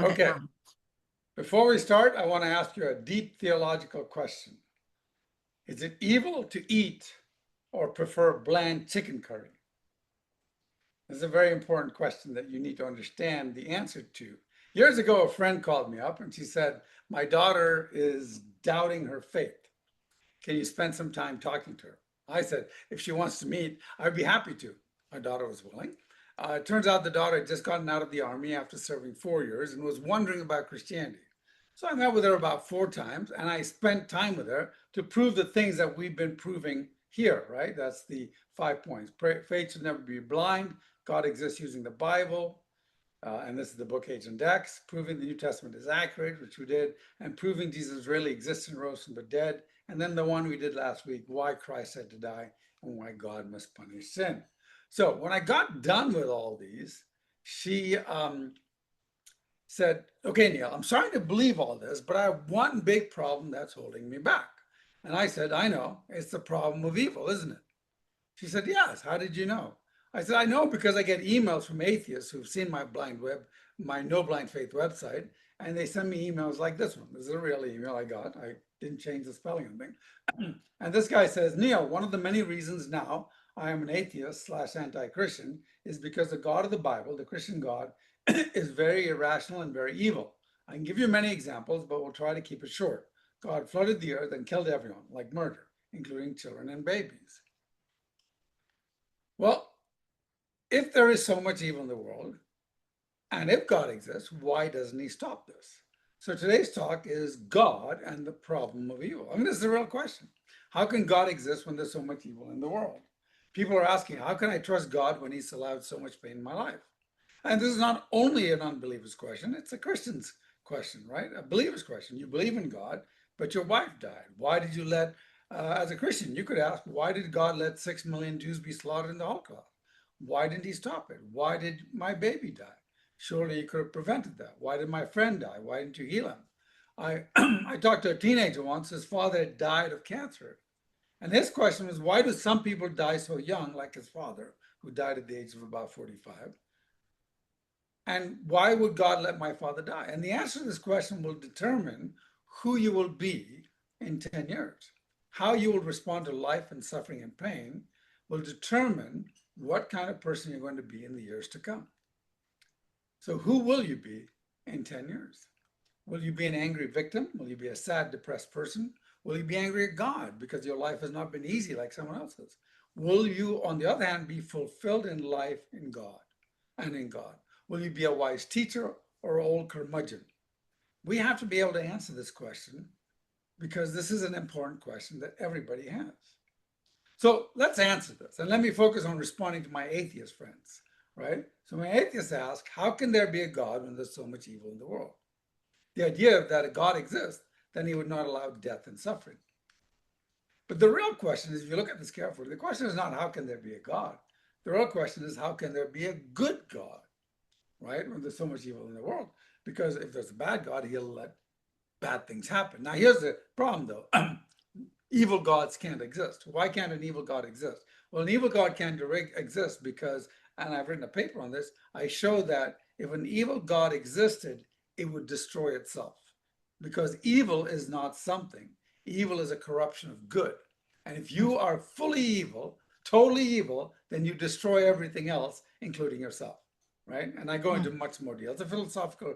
Okay, before we start, I want to ask you a deep theological question. Is it evil to eat or prefer bland chicken curry? This is a very important question that you need to understand the answer to. Years ago, a friend called me up and she said, my daughter is doubting her faith. Can you spend some time talking to her? I said, if she wants to meet, I'd be happy to. My daughter was willing. It turns out the daughter had just gotten out of the army after serving 4 years and was wondering about Christianity. So I met with her about 4 times and I spent time with her to prove the things that we've been proving here, right? That's the 5 points. Faith should never be blind. God exists using the Bible. And this is the book Age and Decks, proving the New Testament is accurate, which we did, and proving Jesus really exists and rose from the dead. And then the one we did last week, why Christ had to die and why God must punish sin. So when I got done with all these, she said, okay, Neil, I'm starting to believe all this, but I have one big problem that's holding me back. And I said, I know, it's the problem of evil, isn't it? She said, yes, how did you know? I said, I know because I get emails from atheists who've seen my No Blind Faith website, and they send me emails like this one. This is a real email I got. I didn't change the spelling of thing. And this guy says, Neil, one of the many reasons now I am an atheist / anti-Christian is because the God of the Bible, the Christian God, is very irrational and very evil. I can give you many examples, but we'll try to keep it short. God flooded the earth and killed everyone, like murder, including children and babies. Well, if there is so much evil in the world, and if God exists, why doesn't he stop this? So today's talk is God and the problem of evil. I mean, this is a real question. How can God exist when there's so much evil in the world? People are asking, how can I trust God when he's allowed so much pain in my life? And this is not only an unbeliever's question, it's a Christian's question, right? A believer's question. You believe in God, but your wife died. Why did you as a Christian, you could ask, why did God let 6 million Jews be slaughtered in the Holocaust? Why didn't he stop it? Why did my baby die? Surely he could have prevented that. Why did my friend die? Why didn't you heal him? I talked to a teenager once, his father had died of cancer. And his question was, why do some people die so young, like his father, who died at the age of about 45? And why would God let my father die? And the answer to this question will determine who you will be in 10 years. How you will respond to life and suffering and pain will determine what kind of person you're going to be in the years to come. So who will you be in 10 years? Will you be an angry victim? Will you be a sad, depressed person? Will you be angry at God because your life has not been easy like someone else's? Will you, on the other hand, be fulfilled in life in God and in God? Will you be a wise teacher or an old curmudgeon? We have to be able to answer this question because this is an important question that everybody has. So let's answer this. And let me focus on responding to my atheist friends, right? So my atheists ask, how can there be a God when there's so much evil in the world? The idea that a God exists, then he would not allow death and suffering. But the real question is, if you look at this carefully, the question is not how can there be a God? The real question is how can there be a good God, right? When there's so much evil in the world. Because if there's a bad God, he'll let bad things happen. Now here's the problem though. Evil gods can't exist. Why can't an evil God exist? Well, an evil God can't exist because, and I've written a paper on this, I show that if an evil God existed, it would destroy itself. Because evil is not something. Evil is a corruption of good. And if you are fully evil, totally evil, then you destroy everything else, including yourself, right? And I go into much more detail. It's a philosophical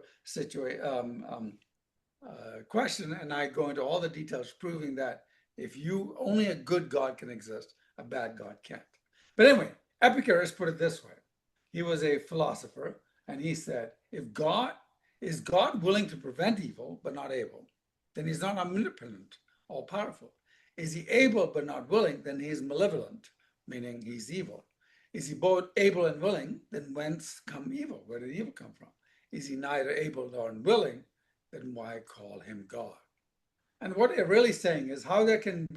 question, and I go into all the details proving that if you only a good God can exist, a bad God can't. But anyway, Epicurus put it this way. He was a philosopher, and he said, if God is God willing to prevent evil but not able, then he's not omnipotent, all powerful. Is he able but not willing, then he is malevolent, meaning he's evil. Is he both able and willing, then whence come evil? Where did evil come from? Is he neither able nor unwilling, then why call him God? And what they're really saying is how can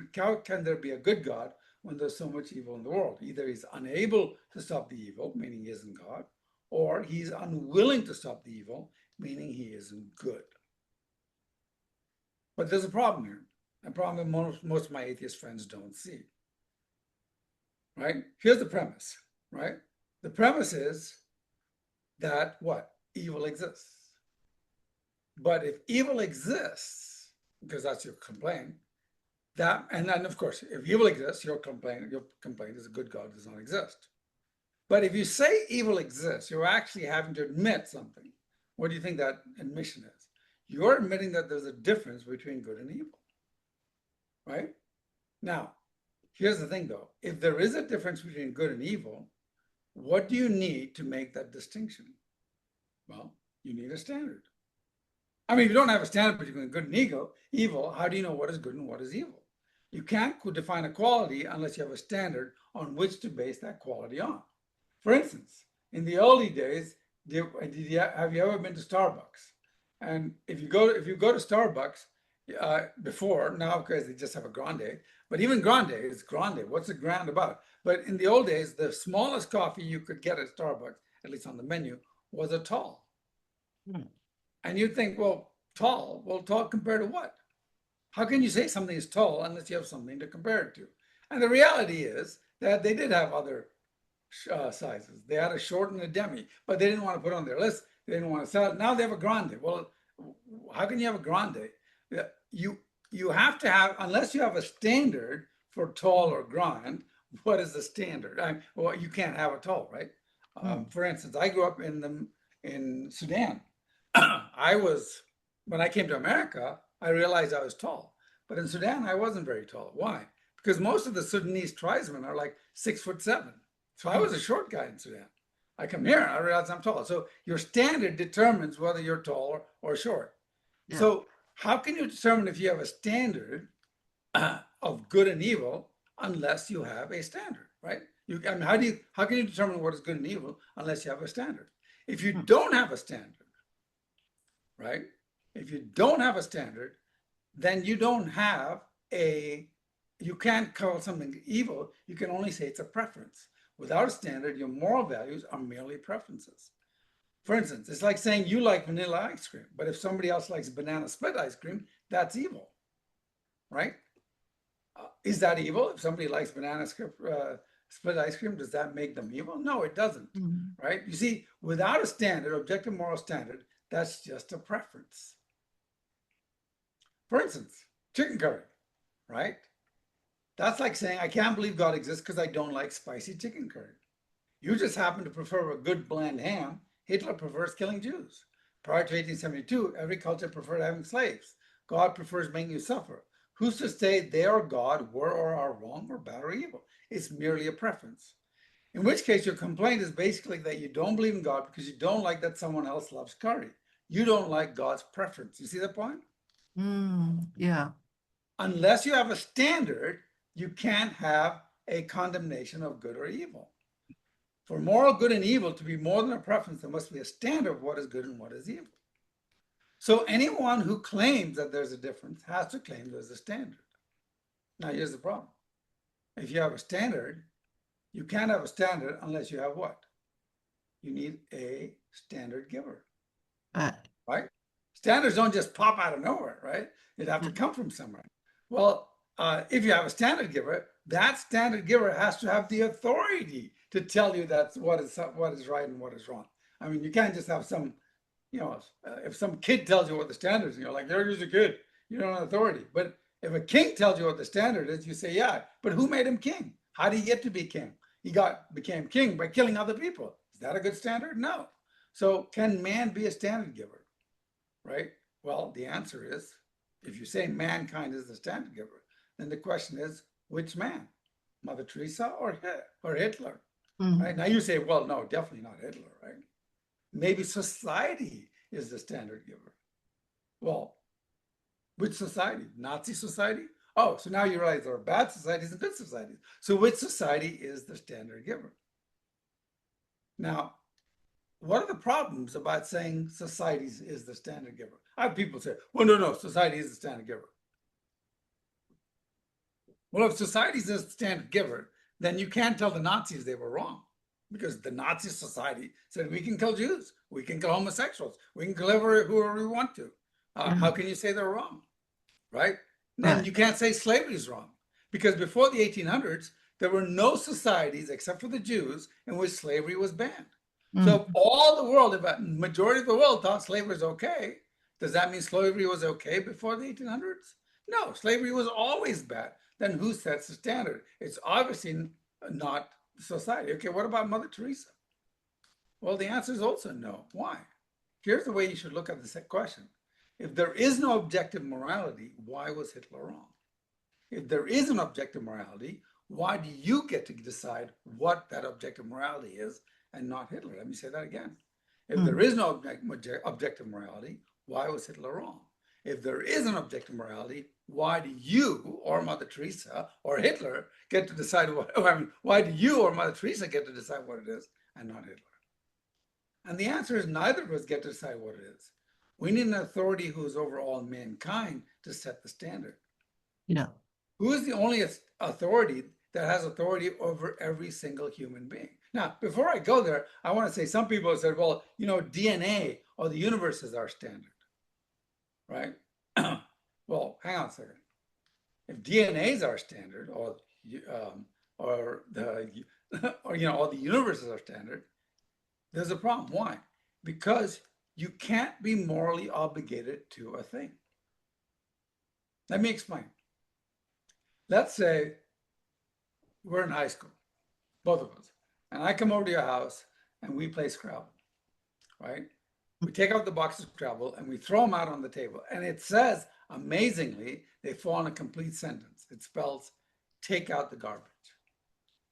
there be a good God when there's so much evil in the world? Either he's unable to stop the evil, meaning he isn't God, or he's unwilling to stop the evil, meaning he isn't good. But there's a problem here, a problem that most of my atheist friends don't see. Right? Here's the premise, right? The premise is that what? Evil exists. But if evil exists, because that's your complaint, and then of course, if evil exists, your complaint is a good God does not exist. But if you say evil exists, you're actually having to admit something. What do you think that admission is? You're admitting that there's a difference between good and evil, right? Now, here's the thing though. If there is a difference between good and evil, what do you need to make that distinction? Well, you need a standard. I mean, if you don't have a standard between good and evil, how do you know what is good and what is evil? You can't define a quality unless you have a standard on which to base that quality on. For instance, in the early days, have you ever been to Starbucks? And if you go to Starbucks before, now because they just have a grande, but even grande is grande. What's a grande about? But in the old days, the smallest coffee you could get at Starbucks, at least on the menu, was a tall. And you'd think, well, tall compared to what? How can you say something is tall unless you have something to compare it to? And the reality is that they did have other sizes. They had a short and a demi, but they didn't want to put on their list. They didn't want to sell it. Now they have a grande. Well, how can you have a grande? You have to have, unless you have a standard for tall or grand, what is the standard? Well, you can't have a tall, right? For instance, I grew up in Sudan. When I came to America, I realized I was tall. But in Sudan, I wasn't very tall. Why? Because most of the Sudanese tribesmen are like 6'7". So I was a short guy in Sudan. I come here, I realize I'm tall. So your standard determines whether you're tall or short. Yeah. So how can you determine if you have a standard of good and evil unless you have a standard, right? How can you determine what is good and evil unless you have a standard? If you don't have a standard, right? If you don't have a standard, then you can't call something evil. You can only say it's a preference. Without a standard, your moral values are merely preferences. For instance, it's like saying you like vanilla ice cream, but if somebody else likes banana split ice cream, that's evil, right? Is that evil? If somebody likes banana split ice cream, does that make them evil? No, it doesn't, right? You see, without a standard, objective moral standard, that's just a preference. For instance, chicken curry, right? That's like saying, I can't believe God exists because I don't like spicy chicken curry. You just happen to prefer a good bland ham. Hitler prefers killing Jews. Prior to 1872, every culture preferred having slaves. God prefers making you suffer. Who's to say they or God were or are wrong or bad or evil? It's merely a preference. In which case, your complaint is basically that you don't believe in God because you don't like that someone else loves curry. You don't like God's preference. You see the point? Yeah. Unless you have a standard, you can't have a condemnation of good or evil. For moral good and evil to be more than a preference, there must be a standard of what is good and what is evil. So anyone who claims that there's a difference has to claim there's a standard. Now, here's the problem. If you have a standard, you can't have a standard unless you have what? You need a standard giver, right? Standards don't just pop out of nowhere, right? It'd have to come from somewhere. Well, if you have a standard giver, that standard giver has to have the authority to tell you that's what is right and what is wrong. I mean, you can't just have some, if some kid tells you what the standard is, and you're like, you're just a kid, you don't have authority. But if a king tells you what the standard is, you say, yeah, but who made him king? How did he get to be king? He became king by killing other people. Is that a good standard? No. So can man be a standard giver, right? Well, the answer is, if you say mankind is the standard giver, then the question is, which man? Mother Teresa or Hitler? Right? Now you say, well, no, definitely not Hitler, right? Maybe society is the standard giver. Well, which society? Nazi society? Oh, so now you realize there are bad societies and good societies. So which society is the standard giver? Now, what are the problems about saying society is the standard giver? I have people say, well, no, society is the standard giver. Well, if society is the standard giver, then you can't tell the Nazis they were wrong, because the Nazi society said we can kill Jews, we can kill homosexuals, we can kill whoever we want to. How can you say they're wrong, right? And you can't say slavery is wrong, because before the 1800s, there were no societies except for the Jews in which slavery was banned. So all the world, if a majority of the world thought slavery was okay, Does that mean slavery was okay before the 1800s? No, slavery was always bad. Then who sets the standard? It's obviously not society. Okay, what about Mother Teresa? Well, the answer is also no. Why? Here's the way you should look at this question. If there is no objective morality, why was Hitler wrong? If there is an objective morality, why do you get to decide what that objective morality is and not Hitler? Let me say that again. If there is no objective morality, why was Hitler wrong? If there is an objective morality, why do you or Mother Teresa or Hitler get to decide what, I mean, why do you or Mother Teresa get to decide what it is and not Hitler? And the answer is neither of us get to decide what it is. We need an authority who is over all mankind to set the standard. Yeah. Who is the only authority that has authority over every single human being? Now, before I go there, I want to say some people have said, well, you know, DNA or the universe is our standard, right? Well, hang on a second. If DNA is our standard, or the or you know, or the universe is our standard, there's a problem. Why? Because you can't be morally obligated to a thing. Let me explain. Let's say we're in high school, both of us, and I come over to your house and we play Scrabble, right? We take out the box of Scrabble and we throw them out on the table. And it says, amazingly, they fall in a complete sentence. It spells, take out the garbage.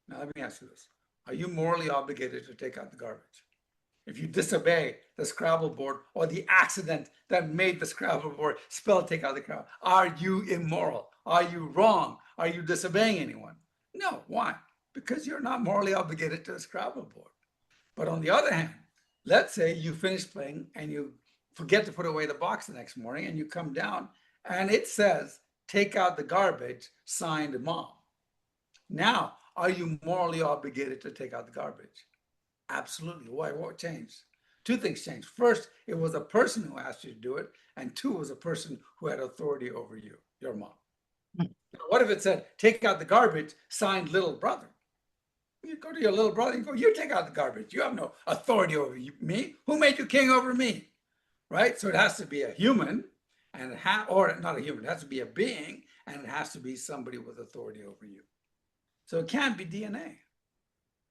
Now, let me ask you this. Are you morally obligated to take out the garbage? If you disobey the Scrabble board or the accident that made the Scrabble board spell take out the Scrabble, are you immoral? Are you wrong? Are you disobeying anyone? No. Why? Because you're not morally obligated to the Scrabble board. But on the other hand, let's say you finish playing and you forget to put away the box the next morning and you come down and it says, take out the garbage, signed Mom. Now, are you morally obligated to take out the garbage? Absolutely. Why? What changed? Two things changed. First, it was a person who asked you to do it. And two, it was a person who had authority over you, your mom. Now, what if it said, take out the garbage, signed little brother? You go to your little brother and go, you take out the garbage. You have no authority over me. Who made you king over me? Right? So it has to be a human, and or not a human, it has to be a being, and it has to be somebody with authority over you. So it can't be DNA,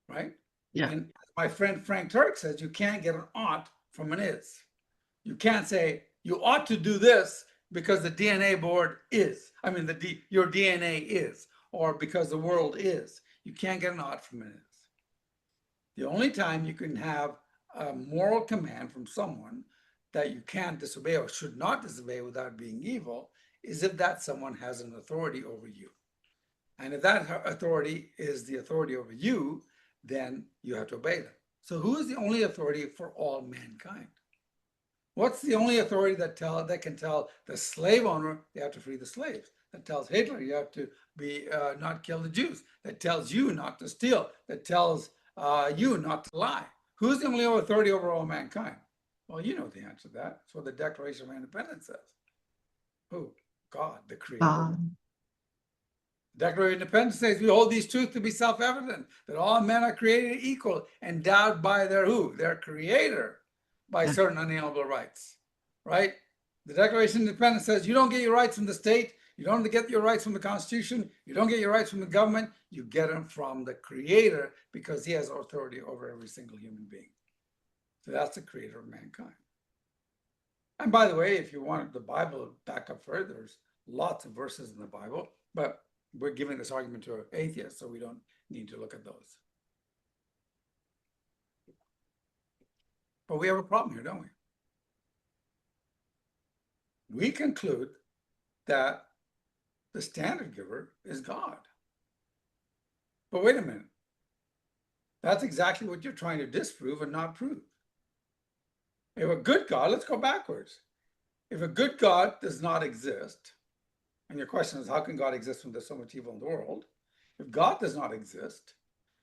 right? Yeah. And my friend Frank Turk says you can't get an ought from an is. You can't say you ought to do this because the DNA board is. I mean, your DNA is, or because the world is. You can't get an ought from an is. The only time you can have a moral command from someone that you can't disobey or should not disobey without being evil is if that someone has an authority over you. And if that authority is the authority over you, then you have to obey them. So who is the only authority for all mankind? What's the only authority that can tell the slave owner they have to free the slaves? That tells Hitler you have to be not kill the Jews? That tells you not to steal? That tells you not to lie? Who's the only authority over all mankind? Well, you know the answer to that. That's what the Declaration of Independence says. Who? God, the Creator. Declaration of Independence says we hold these truths to be self-evident, that all men are created equal, endowed by their who? Their Creator, by certain unalienable rights, right? The Declaration of Independence says you don't get your rights from the state, you don't get your rights from the Constitution, you don't get your rights from the government, you get them from the Creator because he has authority over every single human being. So that's the Creator of mankind. And by the way, if you want the Bible to back up further, there's lots of verses in the Bible, but we're giving this argument to atheists, so we don't need to look at those. But we have a problem here, don't we? We conclude that the standard giver is God. But wait a minute. That's exactly what you're trying to disprove and not prove. If a good God, let's go backwards. If a good God does not exist, and your question is, how can God exist when there's so much evil in the world? If God does not exist,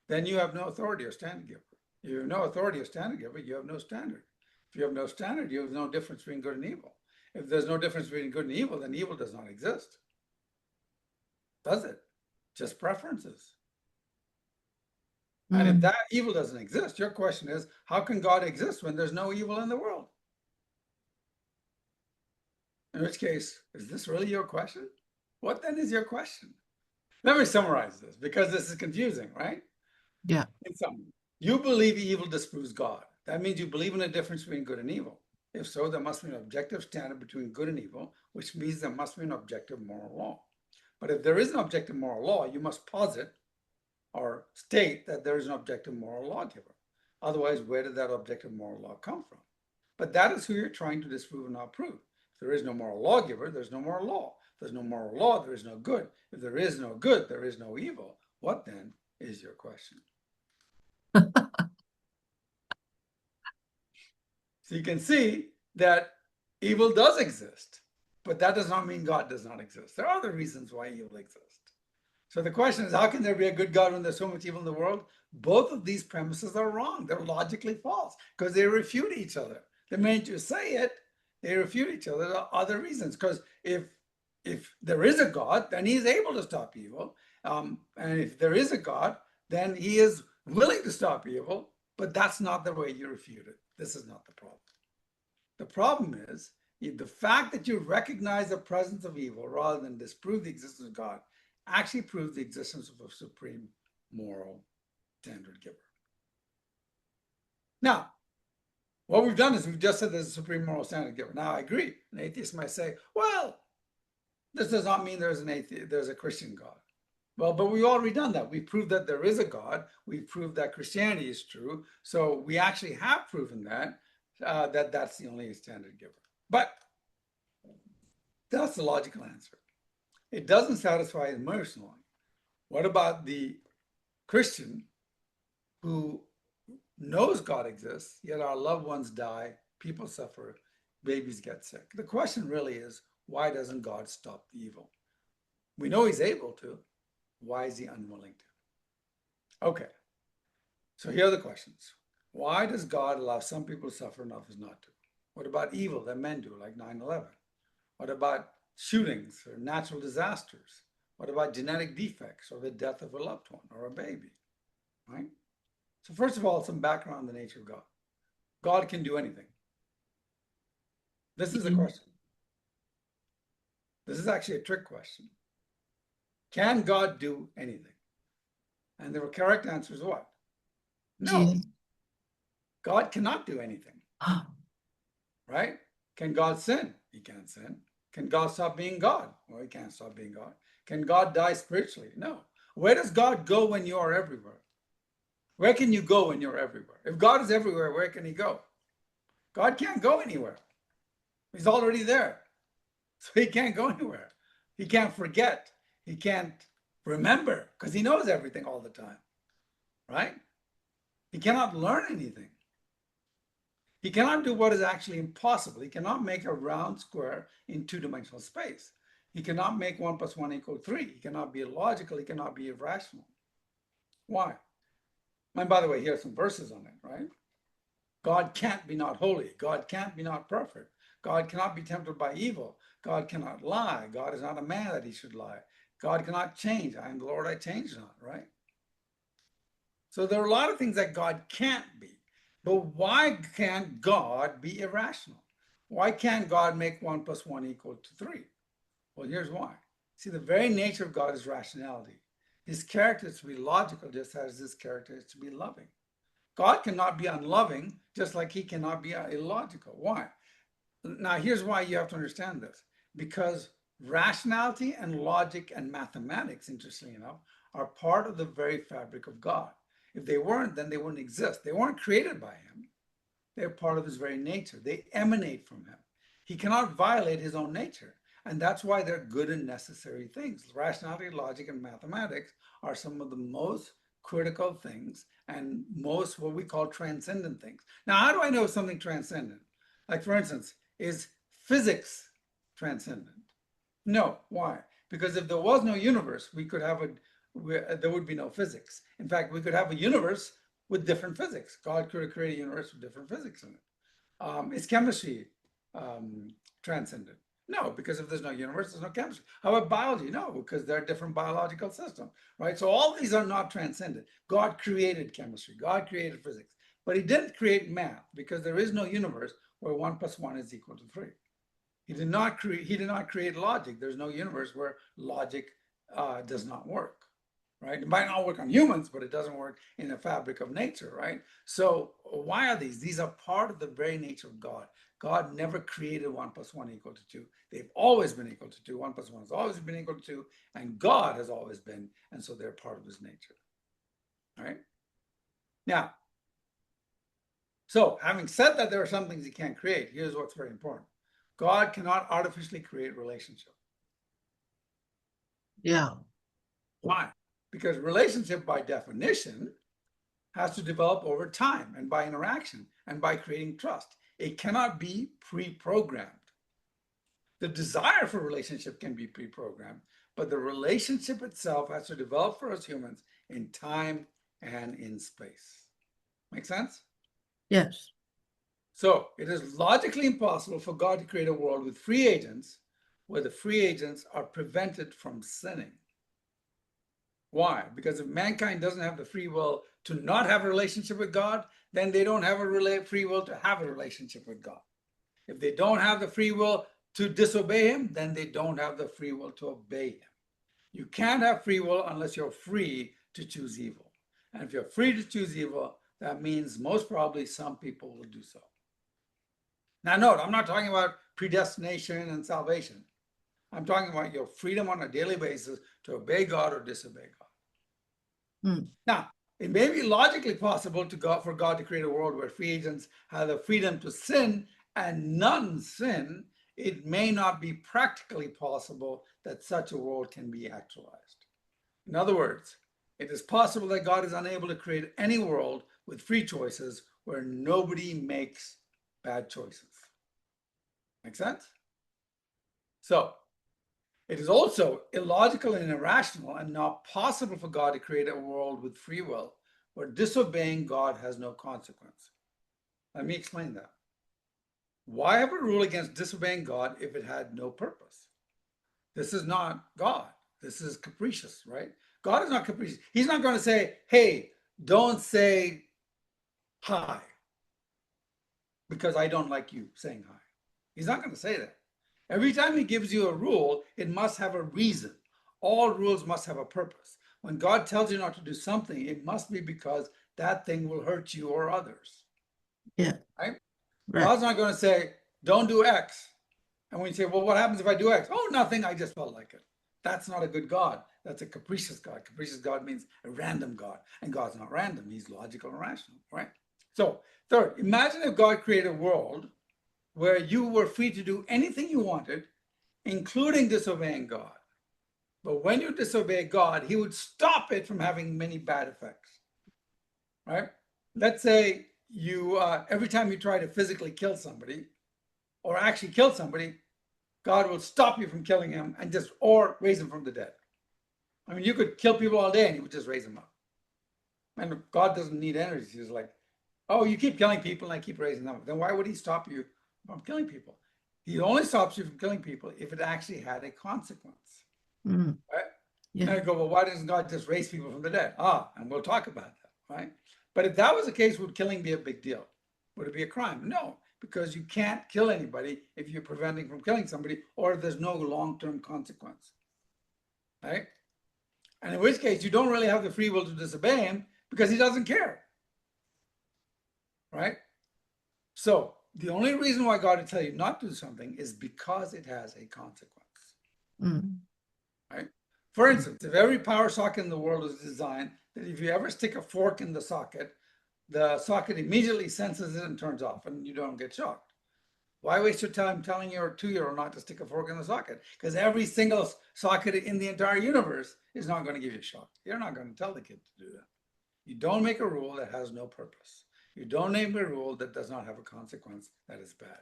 then you have no authority or standard giver. If you have no authority or standard giver, you have no standard. If you have no standard, you have no difference between good and evil. If there's no difference between good and evil, then evil does not exist. Does it? Just preferences. And if that evil doesn't exist, your question is, how can God exist when there's no evil in the world? In which case, is this really your question? What then is your question? Let me summarize this because this is confusing, right? Yeah. In summary, you believe evil disproves God. That means you believe in a difference between good and evil. If so, there must be an objective standard between good and evil, which means there must be an objective moral law. But if there is an objective moral law, you must posit or state that there is an objective moral lawgiver. Otherwise, where did that objective moral law come from? But that is who you're trying to disprove and not prove. If there is no moral lawgiver, there's no moral law. If there's no moral law, there is no good. If there is no good, there is no evil. What then is your question? So you can see that evil does exist, but that does not mean God does not exist. There are other reasons why evil exists. So the question is, how can there be a good God when there's so much evil in the world? Both of these premises are wrong. They're logically false because they refute each other. The minute you say it, they refute each other. There are other reasons, because if there is a God, then he is able to stop evil. And if there is a God, then he is willing to stop evil, but that's not the way you refute it. This is not the problem. The problem is the fact that you recognize the presence of evil rather than disprove the existence of God actually proves the existence of a supreme moral standard giver. Now, what we've done is we've just said there's a supreme moral standard giver. Now, I agree. An atheist might say, well, this does not mean there's a Christian God. Well, but we've already done that. We proved that there is a God. We've proved that Christianity is true. So we actually have proven that, that's the only standard giver. But that's the logical answer. It doesn't satisfy emotionally. What about the Christian who knows God exists, yet our loved ones die, people suffer, babies get sick? The question really is, why doesn't God stop the evil? We know he's able to. Why is he unwilling to? Okay, so here are the questions. Why does God allow some people to suffer and others not to? What about evil that men do, like 9/11? What about shootings or natural disasters? What about genetic defects or the death of a loved one or a baby, right? So first of all, some background on the nature of God. God can do anything. This is the question. This is actually a trick question. Can God do anything? And the correct answer is what? No. God cannot do anything. Right? Can God sin? He can't sin. Can God stop being God? Well, he can't stop being God. Can God die spiritually? No. Where does God go when you are everywhere? Where can you go when you're everywhere? If God is everywhere, where can he go? God can't go anywhere. He's already there. So he can't go anywhere. He can't forget. He can't remember because he knows everything all the time, right? He cannot learn anything. He cannot do what is actually impossible. He cannot make a round square in two-dimensional space. He cannot make 1 + 1 = 3. He cannot be illogical. He cannot be irrational. Why? And by the way, here are some verses on it, right? God can't be not holy. God can't be not perfect. God cannot be tempted by evil. God cannot lie. God is not a man that he should lie. God cannot change. I am the Lord, I change not, right? So there are a lot of things that God can't be. But why can't God be irrational? Why can't God make 1 + 1 = 3? Well, here's why. See, the very nature of God is rationality. His character is to be logical, just as his character is to be loving. God cannot be unloving, just like he cannot be illogical. Why? Now, here's why you have to understand this. Because rationality and logic and mathematics, interestingly enough, are part of the very fabric of God. If they weren't, then they wouldn't exist. They weren't created by him. They're part of his very nature. They emanate from him. He cannot violate his own nature. And that's why they're good and necessary things. Rationality, logic, and mathematics are some of the most critical things and most what we call transcendent things. Now, how do I know something transcendent? Like, for instance, is physics transcendent? No. Why? Because if there was no universe, we could have there would be no physics. In fact, we could have a universe with different physics. God could have created a universe with different physics in it. Is chemistry transcendent? No, because if there's no universe, there's no chemistry. How about biology? No, because they're different biological systems, right? So all these are not transcendent. God created chemistry. God created physics. But he didn't create math because there is no universe where 1 + 1 = 3. He did not create logic. There's no universe where logic does not work, right? It might not work on humans, but it doesn't work in the fabric of nature, right? So why are these? These are part of the very nature of God. God never created 1 + 1 = 2. They've always been equal to 2. 1 + 1 has always been equal to 2, and God has always been, and so they're part of his nature. All right? Now, so having said that there are some things he can't create, here's what's very important. God cannot artificially create relationship. Yeah. Why? Because relationship by definition has to develop over time and by interaction and by creating trust. It cannot be pre-programmed. The desire for relationship can be pre-programmed, but the relationship itself has to develop for us humans in time and in space. Make sense? Yes. So it is logically impossible for God to create a world with free agents where the free agents are prevented from sinning. Why? Because if mankind doesn't have the free will to not have a relationship with God, then they don't have a free will to have a relationship with God. If they don't have the free will to disobey him, then they don't have the free will to obey him. You can't have free will unless you're free to choose evil. And if you're free to choose evil, that means most probably some people will do so. Now, note, I'm not talking about predestination and salvation. I'm talking about your freedom on a daily basis to obey God or disobey God. Now, it may be logically possible for God to create a world where free agents have the freedom to sin and none sin. It may not be practically possible that such a world can be actualized. In other words, it is possible that God is unable to create any world with free choices where nobody makes bad choices. Make sense? So, it is also illogical and irrational and not possible for God to create a world with free will where disobeying God has no consequence. Let me explain that. Why have a rule against disobeying God if it had no purpose? This is not God. This is capricious, right? God is not capricious. He's not going to say, hey, don't say hi because I don't like you saying hi. He's not going to say that. Every time he gives you a rule, it must have a reason. All rules must have a purpose. When God tells you not to do something, it must be because that thing will hurt you or others. Yeah. Right? Right. God's not going to say, don't do X. And when you say, well, what happens if I do X? Oh, nothing. I just felt like it. That's not a good God. That's a capricious God. Capricious God means a random God. And God's not random. He's logical and rational, right? So, third, imagine if God created a world where you were free to do anything you wanted, including disobeying God. But when you disobey God, he would stop it from having many bad effects, right? Let's say you, every time you try to physically kill somebody or actually kill somebody, God will stop you from killing him and or raise him from the dead. I mean, you could kill people all day and he would just raise them up. And God doesn't need energy. He's like, oh, you keep killing people and I keep raising them up. Then why would he stop you from killing people? He only stops you from killing people if it actually had a consequence. Right? Yeah. And I go, well, why doesn't God just raise people from the dead? And we'll talk about that, right? But if that was the case, would killing be a big deal? Would it be a crime? No, because you can't kill anybody if you're preventing from killing somebody or if there's no long-term consequence, right? And in which case, you don't really have the free will to disobey him because he doesn't care, right? So the only reason why God would tell you not to do something is because it has a consequence, right? For instance, if every power socket in the world is designed that if you ever stick a fork in the socket immediately senses it and turns off and you don't get shocked. Why waste your time telling your 2-year-old not to stick a fork in the socket? Because every single socket in the entire universe is not going to give you a shock. You're not going to tell the kid to do that. You don't make a rule that has no purpose. You don't make a rule that does not have a consequence that is bad.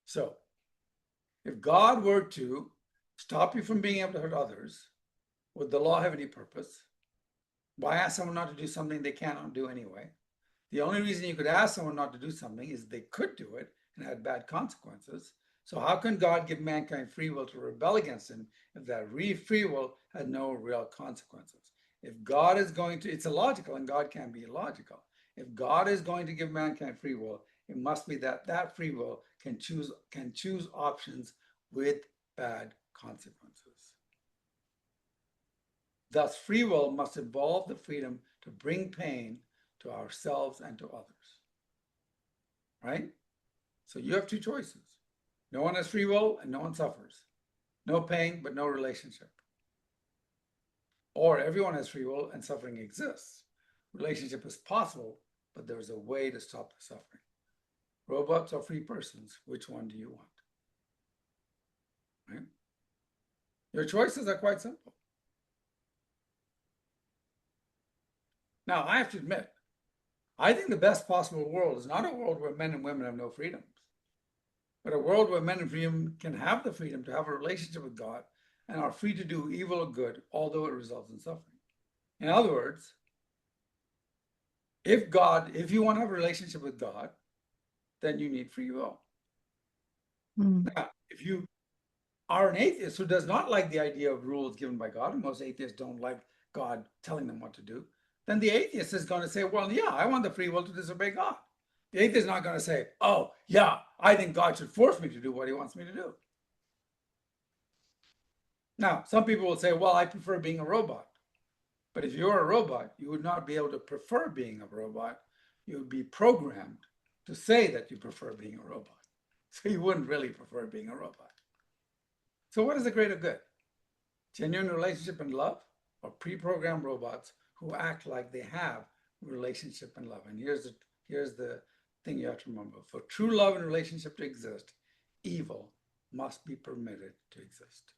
So if God were to stop you from being able to hurt others, would the law have any purpose? Why ask someone not to do something they cannot do anyway? The only reason you could ask someone not to do something is they could do it and had bad consequences. So how can God give mankind free will to rebel against him if that free will had no real consequences? If God is going to, it's illogical and God can't be illogical. If God is going to give mankind free will, it must be that that free will can choose options with bad consequences. Thus, free will must involve the freedom to bring pain to ourselves and to others. Right? So you have two choices. No one has free will and no one suffers. No pain, but no relationship. Or everyone has free will and suffering exists. Relationship is possible, but there's a way to stop the suffering. Robots or free persons, which one do you want? Right? Your choices are quite simple. Now, I have to admit, I think the best possible world is not a world where men and women have no freedoms, but a world where men and freedom can have the freedom to have a relationship with God and are free to do evil or good, although it results in suffering. In other words, if you want to have a relationship with God, then you need free will. Now, if you are an atheist who does not like the idea of rules given by God, and most atheists don't like God telling them what to do, then the atheist is going to say, well, yeah, I want the free will to disobey God. The atheist is not going to say, oh, yeah, I think God should force me to do what he wants me to do. Now, some people will say, well, I prefer being a robot. But if you're a robot, you would not be able to prefer being a robot. You would be programmed to say that you prefer being a robot. So you wouldn't really prefer being a robot. So what is the greater good? Genuine relationship and love, or pre-programmed robots who act like they have relationship and love? And here's the thing you have to remember. For true love and relationship to exist, evil must be permitted to exist.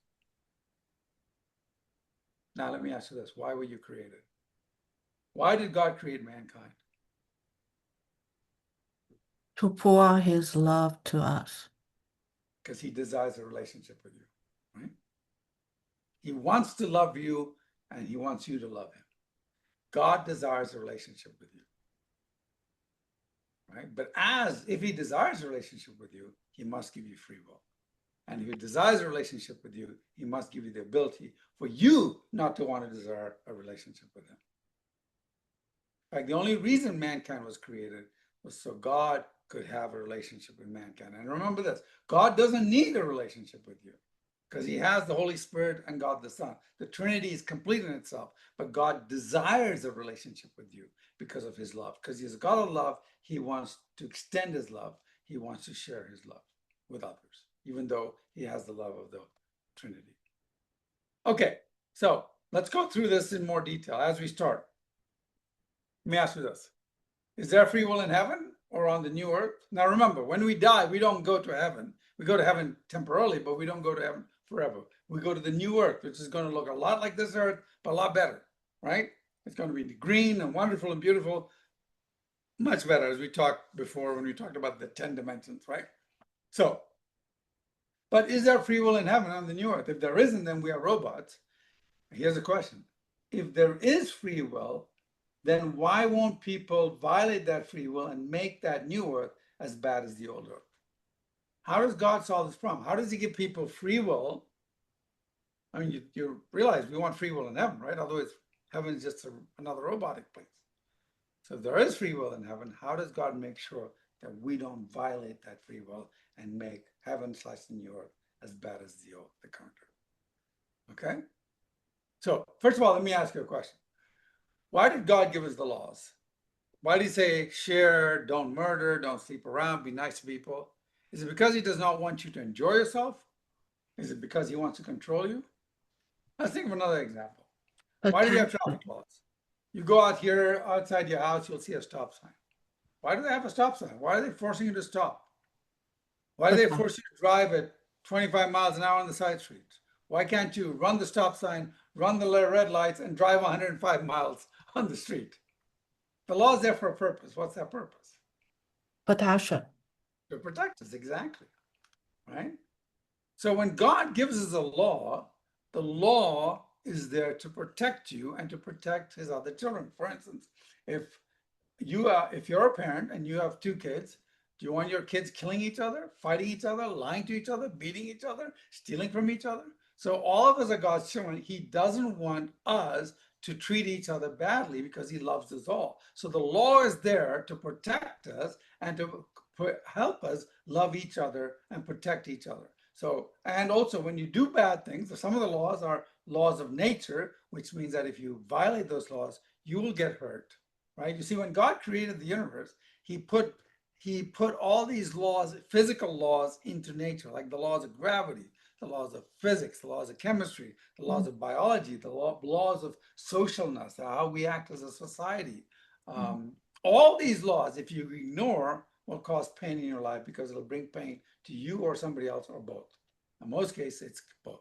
Now let me ask you this. Why were you created? Why did God create mankind? To pour his love to us. Because he desires a relationship with you, right? He wants to love you and he wants you to love him. God desires a relationship with you, right? But if he desires a relationship with you, he must give you free will. And if he desires a relationship with you, he must give you the ability for you not to want to desire a relationship with him. In fact, the only reason mankind was created was so God could have a relationship with mankind. And remember this, God doesn't need a relationship with you because he has the Holy Spirit and God the Son. The Trinity is complete in itself, but God desires a relationship with you because of his love. Because he's a God of love, he wants to extend his love. He wants to share his love with others, even though he has the love of the Trinity. Okay, so let's go through this in more detail as we start. Let me ask you this. Is there free will in heaven or on the new earth? Now remember, when we die, we don't go to heaven. We go to heaven temporarily, but we don't go to heaven forever. We go to the new earth, which is going to look a lot like this earth, but a lot better, right? It's going to be green and wonderful and beautiful. Much better, as we talked before when we talked about the 10 dimensions, right? So, but is there free will in heaven on the new earth? If there isn't, then we are robots. Here's a question. If there is free will, then why won't people violate that free will and make that new earth as bad as the old earth? How does God solve this problem? How does he give people free will? I mean, you realize we want free will in heaven, right? Otherwise, heaven is just another robotic place. So if there is free will in heaven, how does God make sure that we don't violate that free will and make heaven / the new earth as bad as the current earth? Okay? So first of all, let me ask you a question. Why did God give us the laws? Why did he say share, don't murder, don't sleep around, be nice to people? Is it because he does not want you to enjoy yourself? Is it because he wants to control you? Let's think of another example. Why do you have traffic laws? You go out here outside your house, you'll see a stop sign. Why do they have a stop sign? Why are they forcing you to stop? Why do they force you to drive at 25 miles an hour on the side streets? Why can't you run the stop sign, run the red lights, and drive 105 miles on the street? The law is there for a purpose. What's that purpose? Protection. To protect us, exactly. Right? So when God gives us a law, the law is there to protect you and to protect his other children. For instance, if you're a parent and you have 2 kids, do you want your kids killing each other, fighting each other, lying to each other, beating each other, stealing from each other? So all of us are God's children. He doesn't want us to treat each other badly because he loves us all. So the law is there to protect us and to help us love each other and protect each other. So, and also when you do bad things, some of the laws are laws of nature, which means that if you violate those laws, you will get hurt, right? You see, when God created the universe, he put all these laws, physical laws, into nature, like the laws of gravity, the laws of physics, the laws of chemistry, the laws of biology, the laws of socialness, how we act as a society. All these laws, if you ignore, will cause pain in your life because it'll bring pain to you or somebody else or both. In most cases, it's both.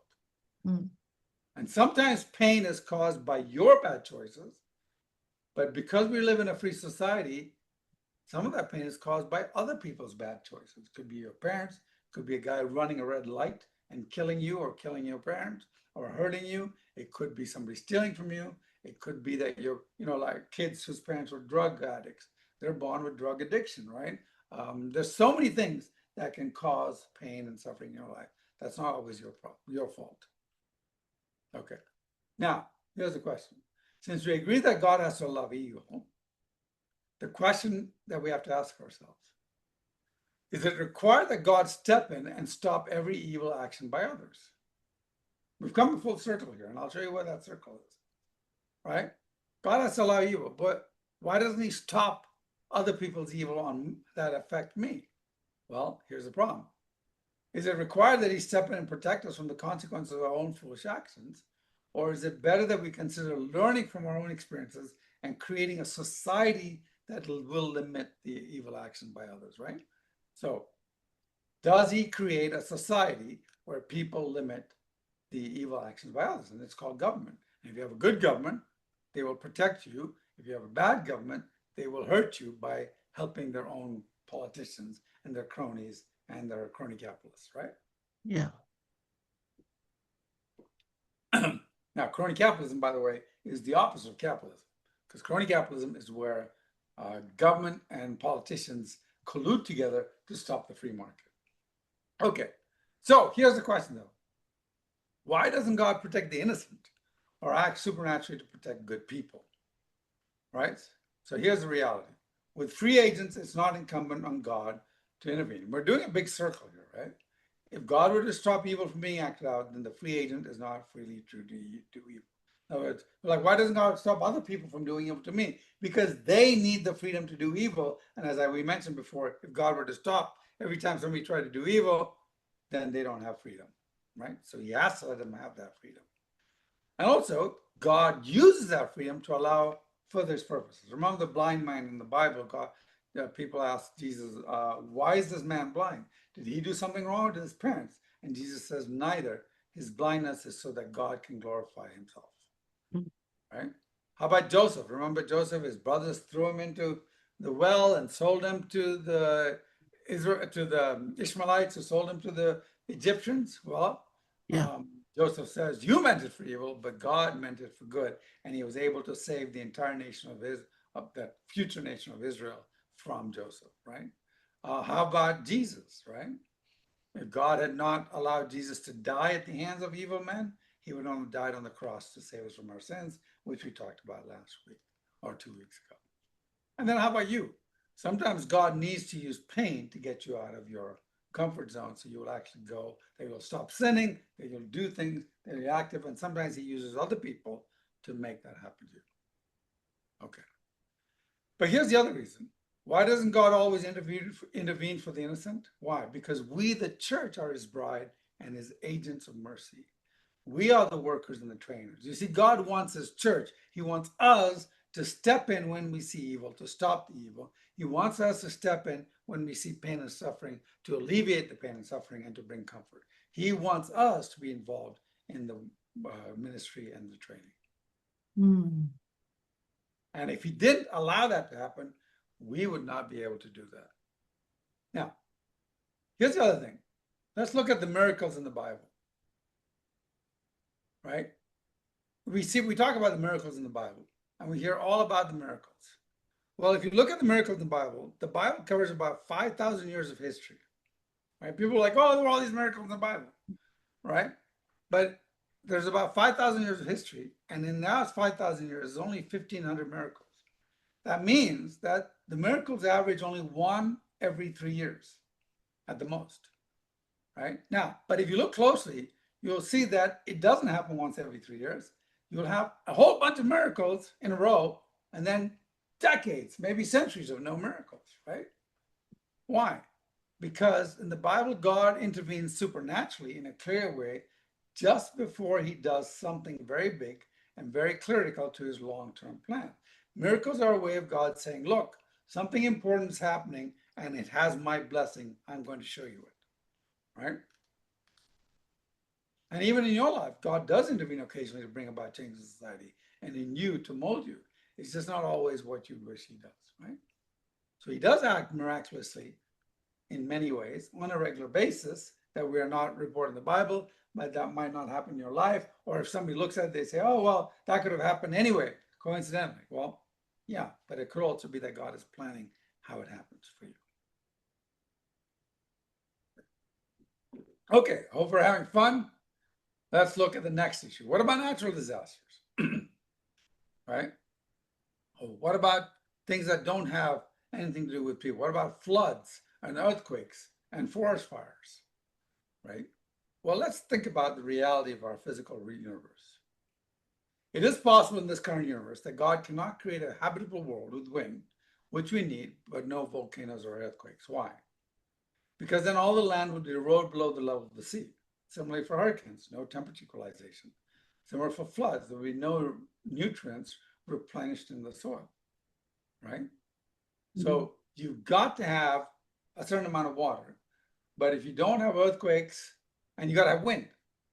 And sometimes pain is caused by your bad choices, but because we live in a free society, some of that pain is caused by other people's bad choices. It could be your parents, it could be a guy running a red light and killing you or killing your parents or hurting you. It could be somebody stealing from you. It could be that you're, like kids whose parents were drug addicts. They're born with drug addiction, right? There's so many things that can cause pain and suffering in your life. That's not always your fault. Okay. Now, here's the question. Since we agree that God has to love evil, the question that we have to ask ourselves, is it required that God step in and stop every evil action by others? We've come to full circle here, and I'll show you where that circle is, right? God has to allow evil, but why doesn't he stop other people's evil that affect me? Well, here's the problem. Is it required that he step in and protect us from the consequences of our own foolish actions? Or is it better that we consider learning from our own experiences and creating a society that will limit the evil action by others, right? So does he create a society where people limit the evil actions by others? And it's called government. And if you have a good government, they will protect you. If you have a bad government, they will hurt you by helping their own politicians and their cronies and their crony capitalists, right? Yeah. Now, crony capitalism, by the way, is the opposite of capitalism, because crony capitalism is where government and politicians collude together to stop the free market. Okay, so here's the question though. Why doesn't God protect the innocent or act supernaturally to protect good people? Right? So here's the reality. With free agents, it's not incumbent on God to intervene. We're doing a big circle here, right? If God were to stop evil from being acted out, then the free agent is not freely to do evil. In other words, like, why doesn't God stop other people from doing evil to me? Because they need the freedom to do evil. And as we mentioned before, if God were to stop every time somebody tried to do evil, then they don't have freedom, right? So he has to let them have that freedom. And also, God uses that freedom to allow further his purposes. Remember the blind man in the Bible, people asked Jesus, why is this man blind? Did he do something wrong to his parents? And Jesus says, neither. His blindness is so that God can glorify himself. Right? How about Joseph? Remember Joseph, his brothers threw him into the well and sold him to the Ishmaelites, who sold him to the Egyptians. Well, Joseph says, you meant it for evil, but God meant it for good. And he was able to save the entire nation of that future nation of Israel from Joseph, right? How about Jesus, right? If God had not allowed Jesus to die at the hands of evil men, he would not have died on the cross to save us from our sins, which we talked about last week or 2 weeks ago. And then how about you? Sometimes God needs to use pain to get you out of your comfort zone, so you will actually go, that you'll stop sinning, that you'll do things, that you're active, and sometimes he uses other people to make that happen to you. Okay. But here's the other reason. Why doesn't God always intervene for the innocent? Why? Because we, the church, are his bride and his agents of mercy. We are the workers and the trainers. You see, God wants his church. He wants us to step in when we see evil, to stop the evil. He wants us to step in when we see pain and suffering, to alleviate the pain and suffering and to bring comfort. He wants us to be involved in the ministry and the training. And if he didn't allow that to happen, we would not be able to do that. Now, here's the other thing. Let's look at the miracles in the Bible. Right? We talk about the miracles in the Bible, and we hear all about the miracles. Well, if you look at the miracles in the Bible covers about 5,000 years of history. Right? People are like, oh, there are all these miracles in the Bible, right? But there's about 5,000 years of history, and in the last 5,000 years, there's only 1,500 miracles. That means that the miracles average only one every 3 years at the most, right? Now, but if you look closely, you'll see that it doesn't happen once every 3 years. You'll have a whole bunch of miracles in a row, and then decades, maybe centuries of no miracles, right? Why? Because in the Bible, God intervenes supernaturally in a clear way just before he does something very big and very critical to his long-term plan. Miracles are a way of God saying, look, something important is happening and it has my blessing. I'm going to show you it, right? And even in your life, God does intervene occasionally to bring about change in society and in you to mold you. It's just not always what you wish he does, right? So he does act miraculously in many ways on a regular basis that we are not reported in the Bible, but that might not happen in your life. Or if somebody looks at it, they say, oh, well, that could have happened anyway, coincidentally. Well, yeah, but it could also be that God is planning how it happens for you. Okay, hope we're having fun. Let's look at the next issue. What about natural disasters? Right? Oh, what about things that don't have anything to do with people? What about floods and earthquakes and forest fires? Right? Well, let's think about the reality of our physical universe. It is possible in this current universe that God cannot create a habitable world with wind, which we need, but no volcanoes or earthquakes. Why? Because then all the land would erode below the level of the sea. Similarly for hurricanes, no temperature equalization. Similar for floods, there will be no nutrients replenished in the soil, right? Mm-hmm. So you've got to have a certain amount of water, but if you don't have earthquakes, and you got to have wind,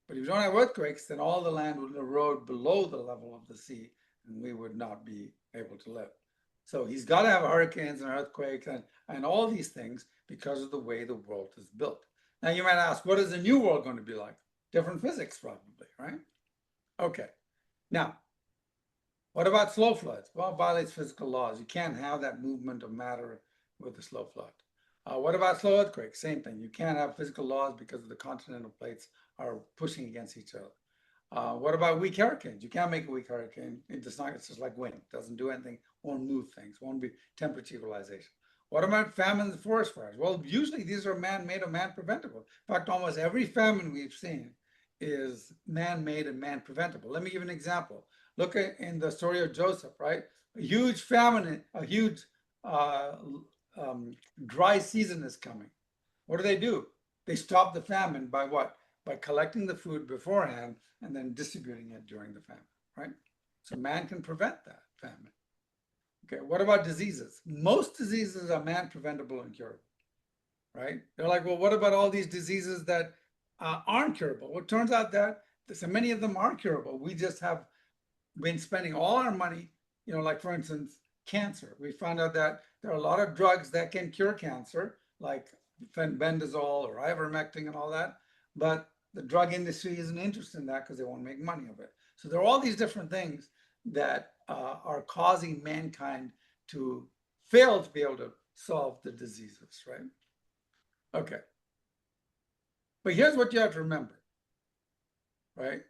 but if you don't have earthquakes, then all the land would erode below the level of the sea, and we would not be able to live. So he's got to have hurricanes and earthquakes and all these things because of the way the world is built. Now you might ask, what is the new world going to be like? Different physics probably, right? Okay. Now, what about slow floods? Well, it violates physical laws. You can't have that movement of matter with a slow flood. What about slow earthquakes? Same thing. You can't have physical laws because the continental plates are pushing against each other. What about weak hurricanes? You can't make a weak hurricane. It's just like wind. It doesn't do anything, won't move things, won't be temperature equalization. What about famines and forest fires? Well, usually these are man-made or man-preventable. In fact, almost every famine we've seen is man-made and man-preventable. Let me give an example. Look at in the story of Joseph, right? A huge famine, a huge dry season is coming. What do? They stop the famine by what? By collecting the food beforehand and then distributing it during the famine, right? So man can prevent that famine. Okay, what about diseases? Most diseases are man preventable and curable, right? They're like, well, what about all these diseases that aren't curable? Well, it turns out that so many of them are curable. We just have been spending all our money, like for instance, cancer. We found out that there are a lot of drugs that can cure cancer, like fenbendazole or ivermectin and all that, but the drug industry isn't interested in that because they won't make money of it. So there are all these different things that are causing mankind to fail to be able to solve the diseases, right? Okay. But here's what you have to remember, right?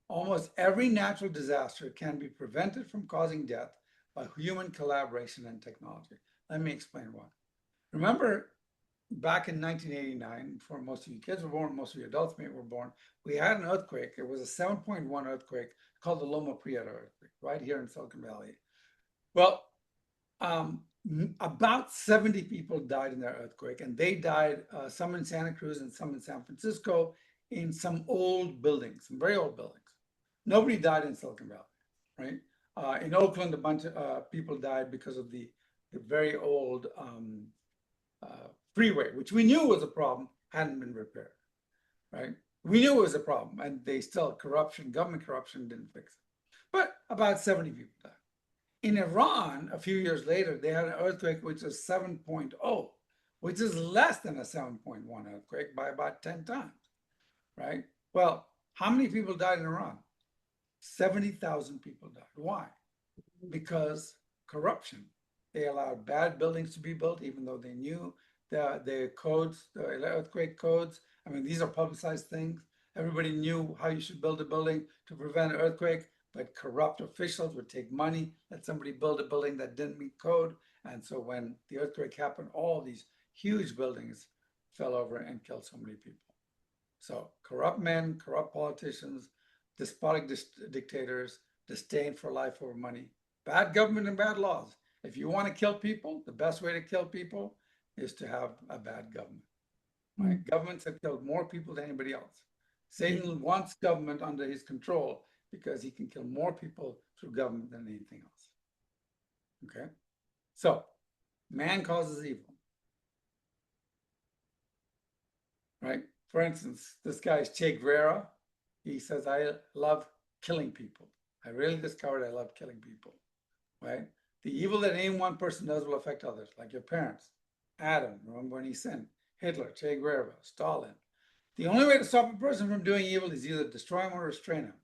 Almost every natural disaster can be prevented from causing death by human collaboration and technology. Let me explain why. Remember, back in 1989, before most of you kids were born, most of you adults maybe were born, we had an earthquake. It was a 7.1 earthquake called the Loma Prieta earthquake, right here in Silicon Valley. Well, about 70 people died in that earthquake, and they died, some in Santa Cruz and some in San Francisco, in some old buildings, some very old buildings. Nobody died in Silicon Valley, right? In Oakland, a bunch of people died because of the very old freeway, which we knew was a problem, hadn't been repaired, right? We knew it was a problem, and they still, government corruption didn't fix it. But about 70 people died. In Iran, a few years later, they had an earthquake which was 7.0, which is less than a 7.1 earthquake by about 10 times, right? Well, how many people died in Iran? 70,000 people died. Why? Because corruption. They allowed bad buildings to be built, even though they knew the codes, the earthquake codes. I mean, these are publicized things. Everybody knew how you should build a building to prevent an earthquake, but corrupt officials would take money, let somebody build a building that didn't meet code. And so when the earthquake happened, all these huge buildings fell over and killed so many people. So corrupt men, corrupt politicians, despotic dictators, disdain for life over money, bad government and bad laws. If you want to kill people, the best way to kill people is to have a bad government. Right? Governments have killed more people than anybody else. Satan wants government under his control because he can kill more people through government than anything else. Okay? So, man causes evil. Right? For instance, this guy is Che Guevara. He says, I love killing people. I really discovered I love killing people. Right? The evil that any one person does will affect others, like your parents. Adam, remember when he sinned? Hitler, Che Guevara, Stalin. The only way to stop a person from doing evil is either destroy him or restrain him.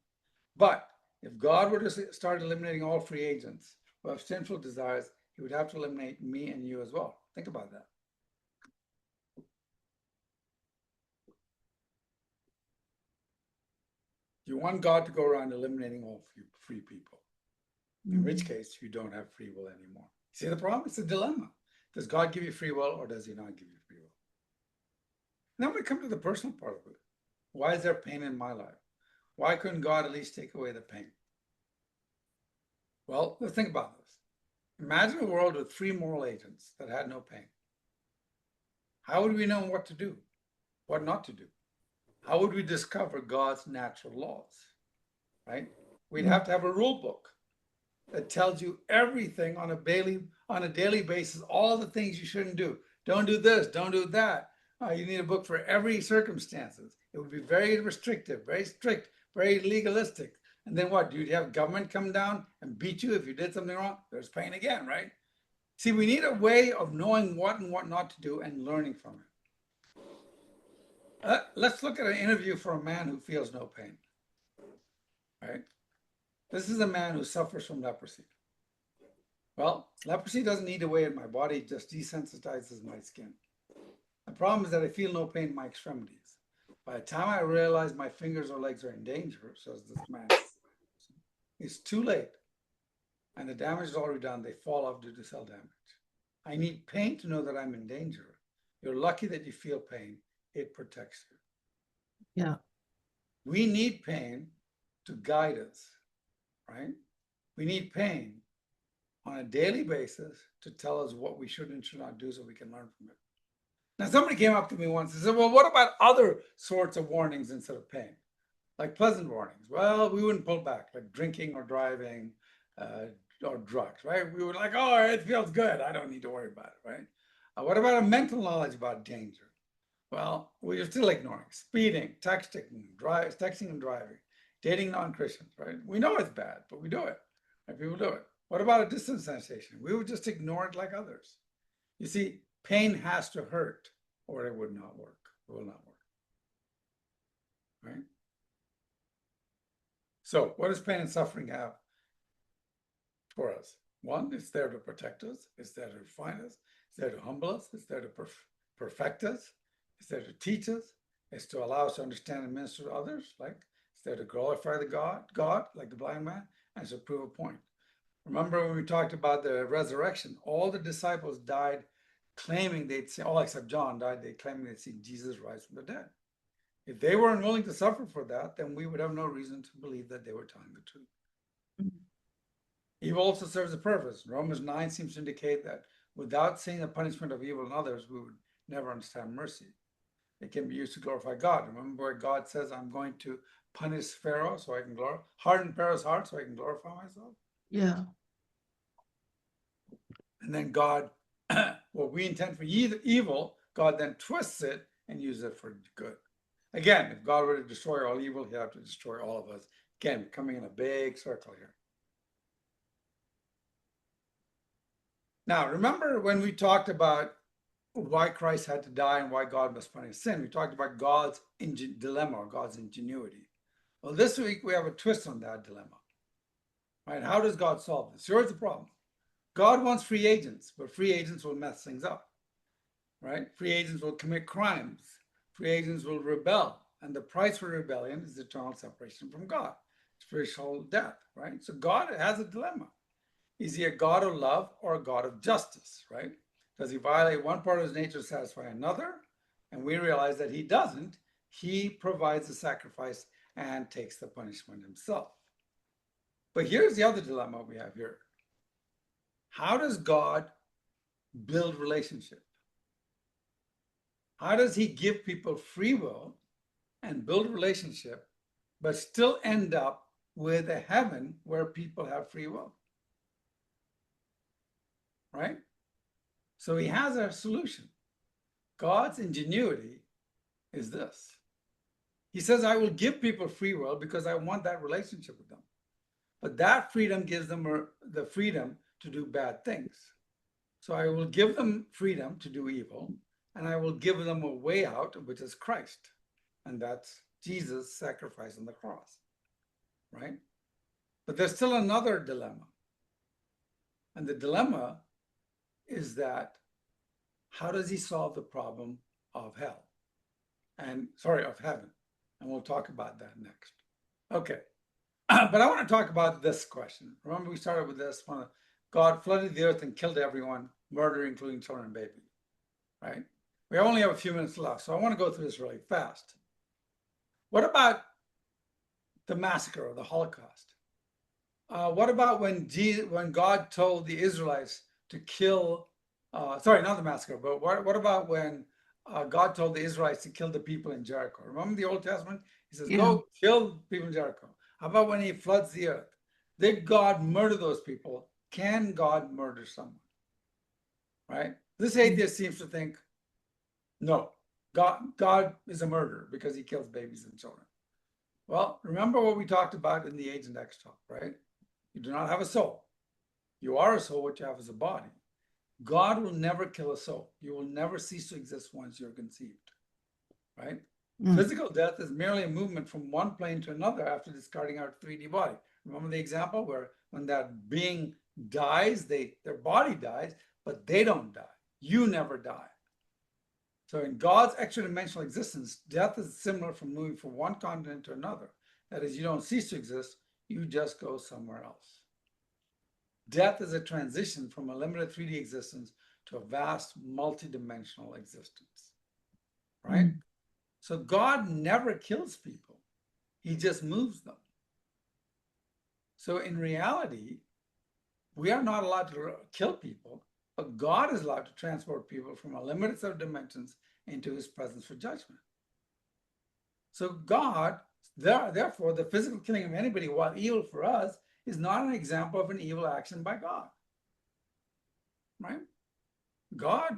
But if God were to start eliminating all free agents who have sinful desires, he would have to eliminate me and you as well. Think about that. You want God to go around eliminating all free people, in which case you don't have free will anymore. See the problem? It's a dilemma. Does God give you free will or does he not give you free will? Now we come to the personal part of it. Why is there pain in my life? Why couldn't God at least take away the pain? Well, let's think about this. Imagine a world with free moral agents that had no pain. How would we know what to do, what not to do? How would we discover God's natural laws, right? We'd have to have a rule book that tells you everything on a daily basis, all the things you shouldn't do. Don't do this, don't do that. You need a book for every circumstances. It would be very restrictive, very strict, very legalistic. And then what? You'd have government come down and beat you if you did something wrong. There's pain again, right? See, we need a way of knowing what and what not to do and learning from it. Let's look at an interview for a man who feels no pain, right? This is a man who suffers from leprosy. Well, leprosy doesn't eat away at my body, it just desensitizes my skin. The problem is that I feel no pain in my extremities. By the time I realize my fingers or legs are in danger, says this man, it's too late. And the damage is already done. They fall off due to cell damage. I need pain to know that I'm in danger. You're lucky that you feel pain. It protects you. Yeah. We need pain to guide us, right? We need pain on a daily basis to tell us what we should and should not do so we can learn from it. Now, somebody came up to me once and said, well, what about other sorts of warnings instead of pain? Like pleasant warnings. Well, we wouldn't pull back, like drinking or driving or drugs, right? We were like, oh, it feels good. I don't need to worry about it, right? What about a mental knowledge about danger? Well, we're still ignoring speeding, texting and driving, dating non-Christians, right? We know it's bad, but we do it. And people do it. What about a distance sensation? We would just ignore it like others. You see, pain has to hurt or it would not work. It will not work. Right? So what does pain and suffering have for us? One, it's there to protect us. It's there to refine us. It's there to humble us. It's there to perfect us. It's there to teach us. It's to allow us to understand and minister to others. Like it's there to glorify the God, like the blind man, and to prove a point. Remember when we talked about the resurrection, all the disciples died claiming they'd see, all except John died, they claiming they'd see Jesus rise from the dead. If they weren't willing to suffer for that, then we would have no reason to believe that they were telling the truth. Evil also serves a purpose. Romans 9 seems to indicate that without seeing the punishment of evil in others, we would never understand mercy. It can be used to glorify God. Remember where God says, I'm going to punish Pharaoh so I can harden Pharaoh's heart so I can glorify myself? Yeah. And then God, what we intend for evil, God then twists it and uses it for good. Again, if God were to destroy all evil, he'd have to destroy all of us. Again, coming in a big circle here. Now, remember when we talked about why Christ had to die and why God must punish sin? We talked about God's dilemma or God's ingenuity. Well, this week we have a twist on that dilemma. Right? How does God solve this? Here's the problem. God wants free agents, but free agents will mess things up. Right? Free agents will commit crimes. Free agents will rebel. And the price for rebellion is eternal separation from God, spiritual death. Right? So God has a dilemma. Is he a God of love or a God of justice, right? Does he violate one part of his nature to satisfy another? And we realize that he doesn't. He provides the sacrifice and takes the punishment himself. But here's the other dilemma we have here. How does God build relationship? How does he give people free will and build relationship, but still end up with a heaven where people have free will? Right? So he has a solution. God's ingenuity is this. He says, I will give people free will because I want that relationship with them. But that freedom gives them the freedom to do bad things. So I will give them freedom to do evil, and I will give them a way out, which is Christ. And that's Jesus' sacrifice on the cross, right? But there's still another dilemma. And the dilemma is that how does he solve the problem of hell? Of heaven. And we'll talk about that next. Okay. But I want to talk about this question. Remember, we started with this one. God flooded the earth and killed everyone, murder, including children and babies, right? We only have a few minutes left, so I want to go through this really fast. What about the massacre or the Holocaust? What about when God told the Israelites to kill, sorry, not the massacre, but what about when God told the Israelites to kill the people in Jericho? Remember the Old Testament? He says, go kill people in Jericho. How about when he floods the earth? Did God murder those people? Can God murder someone? Right? This atheist seems to think, no, God is a murderer because he kills babies and children. Well, remember what we talked about in the Agent X talk, right? You do not have a soul. You are a soul, what you have is a body. God will never kill a soul. You will never cease to exist once you're conceived, right? Physical death is merely a movement from one plane to another after discarding our 3D body. Remember the example where when that being dies, their body dies, but they don't die. You never die. So in God's extra-dimensional existence, death is similar from moving from one continent to another. That is, you don't cease to exist, you just go somewhere else. Death is a transition from a limited 3D existence to a vast multi-dimensional existence, right? So God never kills people. He just moves them. So in reality, we are not allowed to kill people, but God is allowed to transport people from a limited set of dimensions into his presence for judgment. So God, therefore, the physical killing of anybody, while evil for us, is not an example of an evil action by God, right? God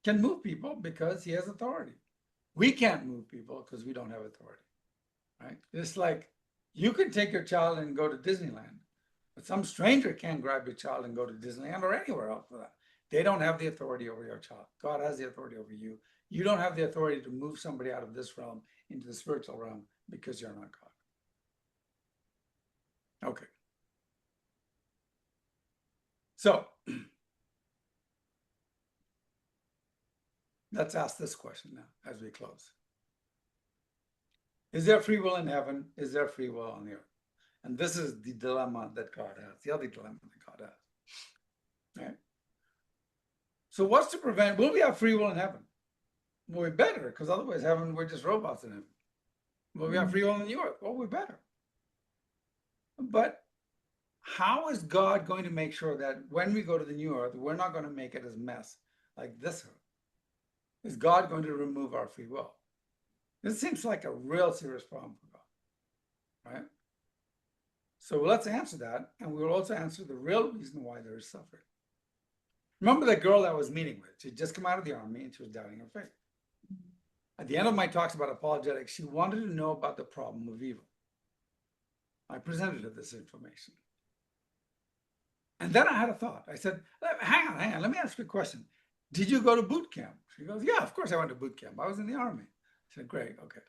can move people because he has authority. We can't move people because we don't have authority, right? It's like you can take your child and go to Disneyland, but some stranger can't grab your child and go to Disneyland or anywhere else for that. They don't have the authority over your child. God has the authority over you. You don't have the authority to move somebody out of this realm into the spiritual realm because you're not God. Okay. So let's ask this question now as we close. Is there free will in heaven? Is there free will on the earth? And this is the dilemma that God has, the other dilemma that God has. Right? So what's to prevent, will we have free will in heaven? Well, we better, because otherwise heaven, we're just robots in heaven. Will we have free will on the earth? Well, we better. But how is God going to make sure that when we go to the new earth, we're not going to make it as mess like this earth? Is God going to remove our free will? This seems like a real serious problem for God, right? So let's answer that, and we will also answer the real reason why there is suffering. Remember that girl that I was meeting with? She'd just come out of the army and she was doubting her faith. At the end of my talks about apologetics, she wanted to know about the problem of evil. I presented her this information. And then I had a thought. I said, hang on, let me ask you a question. Did you go to boot camp? She goes, yeah, of course I went to boot camp. I was in the army. I said, great, okay.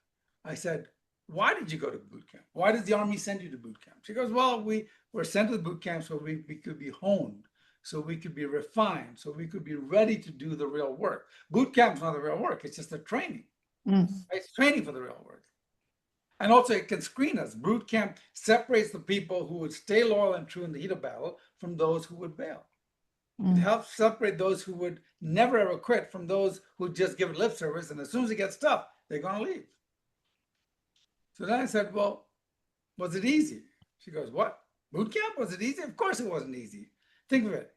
I said, why did you go to boot camp? Why does the army send you to boot camp? She goes, well, we were sent to the boot camp so we could be honed, so we could be refined, so we could be ready to do the real work. Boot camp's not the real work, it's just a training. It's training for the real work. And also it can screen us. Boot camp separates the people who would stay loyal and true in the heat of battle from those who would bail. It Mm. helps separate those who would never ever quit from those who just give it lip service, and as soon as it gets tough, they're going to leave. So then I said, well, was it easy? She goes, what? Boot camp? Was it easy? Of course it wasn't easy. Think of it.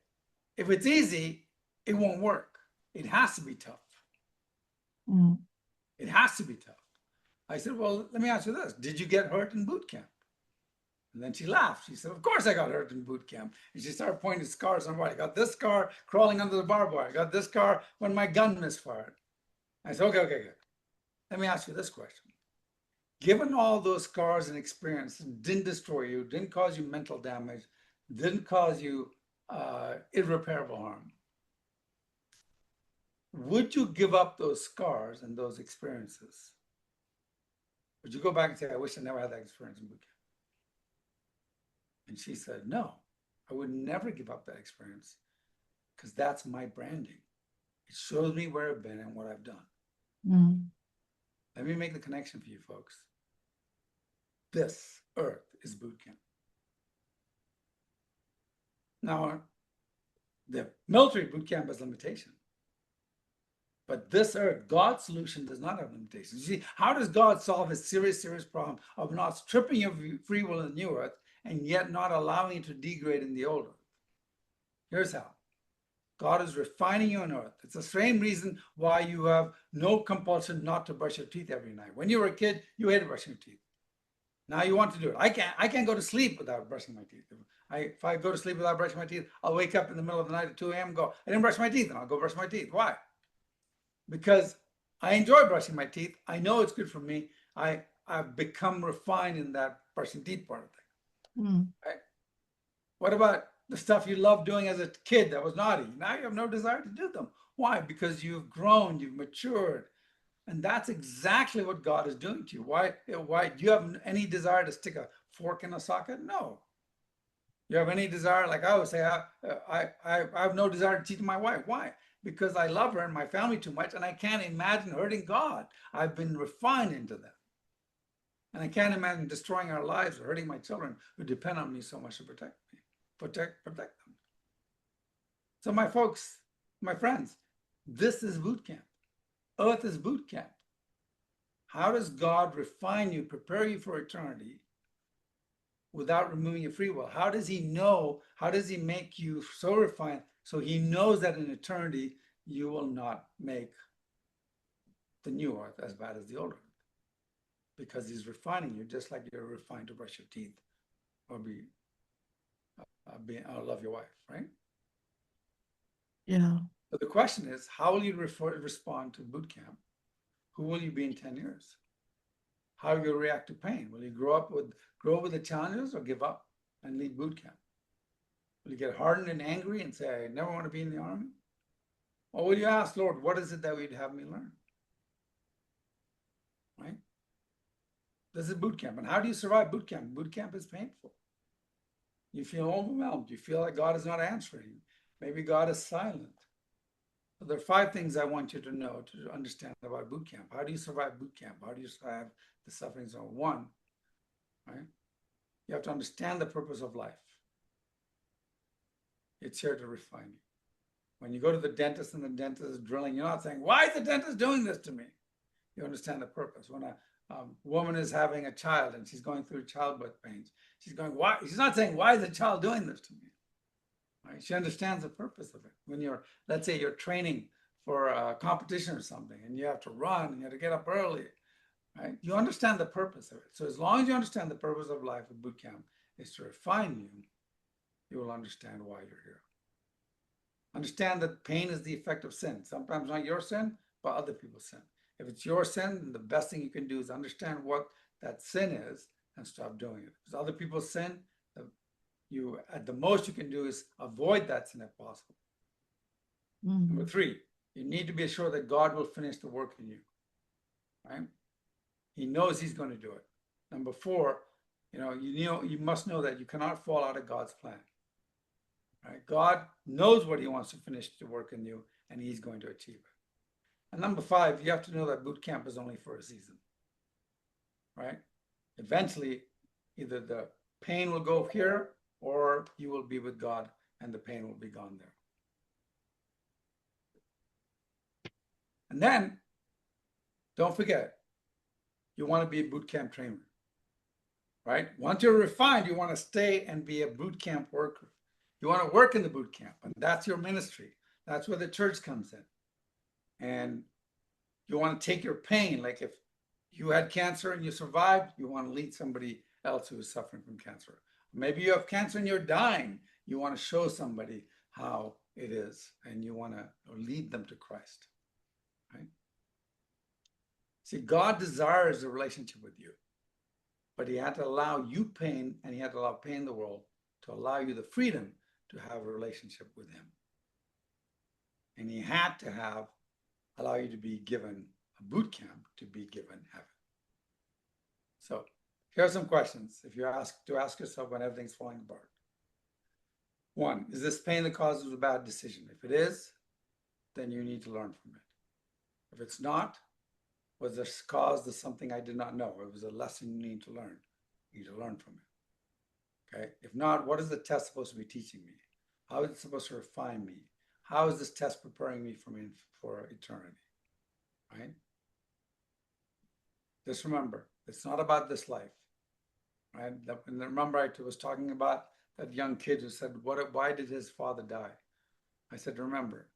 If it's easy, it won't work. It has to be tough. Mm. It has to be tough. I said, well, let me ask you this. Did you get hurt in boot camp? And then she laughed. She said, of course I got hurt in boot camp. And she started pointing scars on her body. I got this scar crawling under the barbed wire. I got this scar when my gun misfired. I said, okay, good. Let me ask you this question. Given all those scars and experiences didn't destroy you, didn't cause you mental damage, didn't cause you irreparable harm, would you give up those scars and those experiences? Would you go back and say, I wish I never had that experience in boot camp? And she said, no, I would never give up that experience because that's my branding. It shows me where I've been and what I've done. Mm. Let me make the connection for you folks. This earth is boot camp. Now, the military boot camp has limitations. But this earth, God's solution does not have limitations. You see, how does God solve his serious problem of not stripping your free will in the new earth and yet not allowing it to degrade in the old earth? Here's how. God is refining you on earth. It's the same reason why you have no compulsion not to brush your teeth every night. When you were a kid, you hated brushing your teeth. Now you want to do it. I can't go to sleep without brushing my teeth. If I go to sleep without brushing my teeth, I'll wake up in the middle of the night at 2 a.m. and go, I didn't brush my teeth, and I'll go brush my teeth. Why? Because I enjoy brushing my teeth. I know it's good for me. I've become refined in that brushing teeth part of things. Mm. Right? What about the stuff you loved doing as a kid that was naughty? Now you have no desire to do them. Why? Because you've grown, you've matured. And that's exactly what God is doing to you. Why do you have any desire to stick a fork in a socket? No. You have any desire, like I would say, I have no desire to cheat my wife. Why? Because I love her and my family too much, and I can't imagine hurting God. I've been refined into that. And I can't imagine destroying our lives or hurting my children who depend on me so much to protect them. So my folks, my friends, this is boot camp. Earth is boot camp. How does God refine you, prepare you for eternity without removing your free will? How does he know? How does he make you so refined so he knows that in eternity you will not make the new earth as bad as the old earth? Because he's refining you just like you're refined to brush your teeth or love your wife, right? Yeah. So the question is, how will you respond to boot camp? Who will you be in 10 years? How will you react to pain? Will you grow with the challenges or give up and leave boot camp? Will you get hardened and angry and say, I never want to be in the army? Or will you ask, Lord, what is it that you'd have me learn? Right? This is boot camp. And how do you survive boot camp? Boot camp is painful. You feel overwhelmed. You feel like God is not answering. Maybe God is silent. So there are 5 things I want you to know to understand about boot camp. How do you survive boot camp? How do you survive the suffering zone? 1, right? You have to understand the purpose of life. It's here to refine you. When you go to the dentist and the dentist is drilling, you're not saying, why is the dentist doing this to me? You understand the purpose. When a woman is having a child and she's going through childbirth pains, she's going, why? She's not saying, why is the child doing this to me? Right? She understands the purpose of it. When you're, let's say you're training for a competition or something and you have to run and you have to get up early, right? You understand the purpose of it. So as long as you understand the purpose of life at boot camp is to refine you, you will understand why you're here. Understand that pain is the effect of sin. Sometimes not your sin, but other people's sin. If it's your sin, then the best thing you can do is understand what that sin is and stop doing it. If it's other people's sin, at the most you can do is avoid that sin if possible. Mm. Number 3, you need to be assured that God will finish the work in you. Right? He knows he's going to do it. Number 4, you must know that you cannot fall out of God's plan. Right? God knows what he wants to finish the work in you, and he's going to achieve it. And number 5, you have to know that boot camp is only for a season. Right? Eventually, either the pain will go here or you will be with God and the pain will be gone there. And then don't forget, you want to be a boot camp trainer, right? Once you're refined, you want to stay and be a boot camp worker. You want to work in the boot camp, and that's your ministry. That's where the church comes in. And you want to take your pain, like if you had cancer and you survived, you want to lead somebody else who is suffering from cancer. Maybe you have cancer and you're dying. You want to show somebody how it is, and you want to lead them to Christ, right? See, God desires a relationship with you, but he had to allow you pain, and he had to allow pain in the world to allow you the freedom to have a relationship with him. And he had to allow you to be given a boot camp to be given heaven. So here are some questions if you ask yourself when everything's falling apart. One, is this pain the cause of a bad decision? If it is, then you need to learn from it. If it's not, was this caused of something I did not know? It was a lesson you need to learn. You need to learn from it. Okay. If not, what is the test supposed to be teaching me? How is it supposed to refine me? How is this test preparing me for eternity? Right? Just remember, it's not about this life. Right? And remember, I was talking about that young kid who said, why did his father die? I said, remember,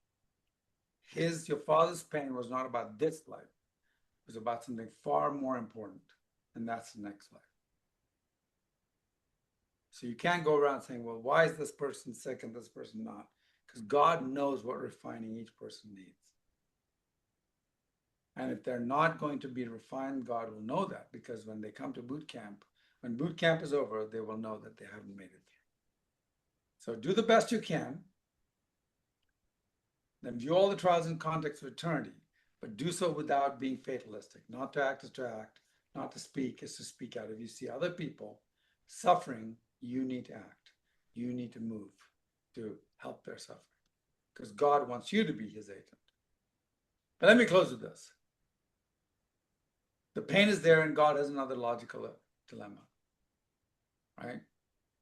your father's pain was not about this life. It was about something far more important, and that's the next life. So you can't go around saying, well, why is this person sick and this person not? Because God knows what refining each person needs. And if they're not going to be refined, God will know that, because when they come to boot camp, when boot camp is over, they will know that they haven't made it through. So do the best you can. Then view all the trials in context of eternity, but do so without being fatalistic. Not to act is to act, not to speak is to speak out. If you see other people suffering, you need to act. You need to move to help their suffering, because God wants you to be his agent. But let me close with this. The pain is there, and God has another logical dilemma, right?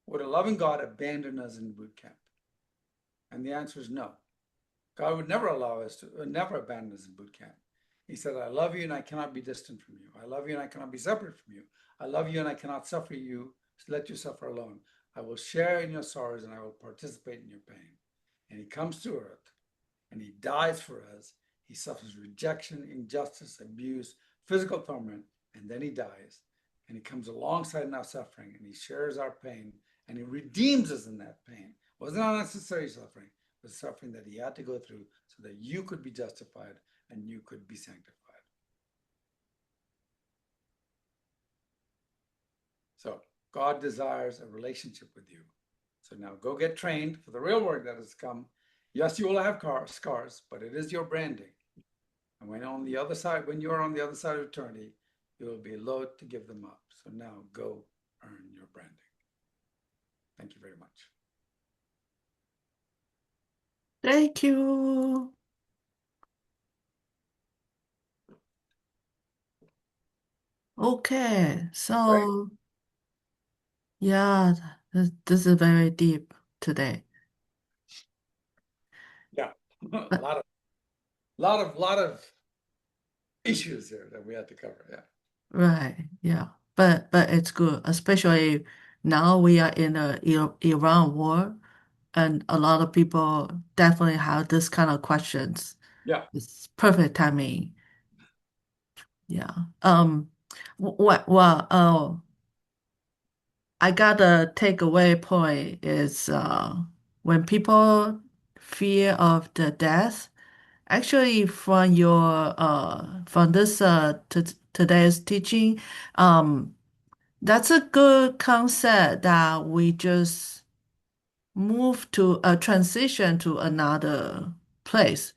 Would a loving God abandon us in boot camp? And the answer is no. God would never never abandon us in boot camp. He said, I love you and I cannot be distant from you. I love you and I cannot be separate from you. I love you and I cannot suffer you, let you suffer alone. I will share in your sorrows and I will participate in your pain. And he comes to earth and he dies for us. He suffers rejection, injustice, abuse, physical torment, and then he dies. And he comes alongside in our suffering and he shares our pain and he redeems us in that pain. It wasn't unnecessary suffering. The suffering that he had to go through so that you could be justified and you could be sanctified. So God desires a relationship with you. So now go get trained for the real work that has come. Yes, you will have scars, but it is your branding. And when you're on the other side of eternity, you will be loath to give them up. So now go earn your branding. Thank you very much. Thank you. Okay, Right? so yeah, this is very deep today. Yeah. a But lot of issues there that we had to cover. Yeah. right, yeah. But it's good, especially now we are in a Iran war, and a lot of people definitely have this kind of questions. Yeah. It's perfect timing. Yeah. What well, I got a takeaway point is when people fear of the death, actually from this t today's teaching, um, that's a good concept that we just move to a transition to another place.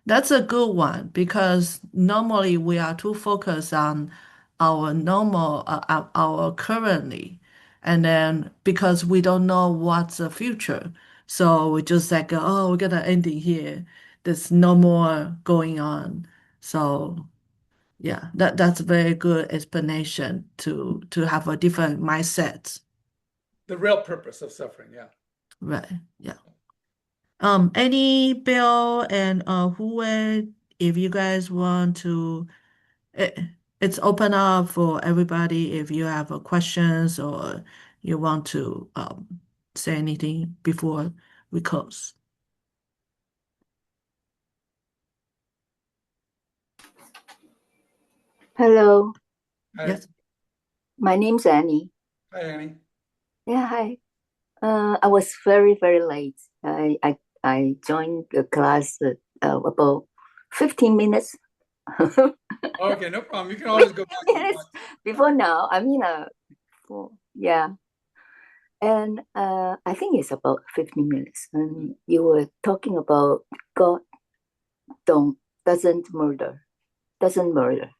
That's a good one because normally we are too focused on our currently, and then because we don't know what's the future, so we just like, oh, we're gonna end it here. There's no more going on. So yeah, that's a very good explanation to have a different mindset. The real purpose of suffering. Yeah. Right. Yeah. Any Bill and Hu if you guys want to, it, it's open up for everybody. If you have questions or you want to say anything before we close. Hello, Hi, Yes. my name's Annie. hi, Annie. Yeah, hi. I was very, very late. I joined the class about 15 minutes. Okay, no problem. You can always go back and minutes watch. before now. I mean, yeah. And I think it's about 15 minutes. And you were talking about God don't doesn't murder, doesn't murder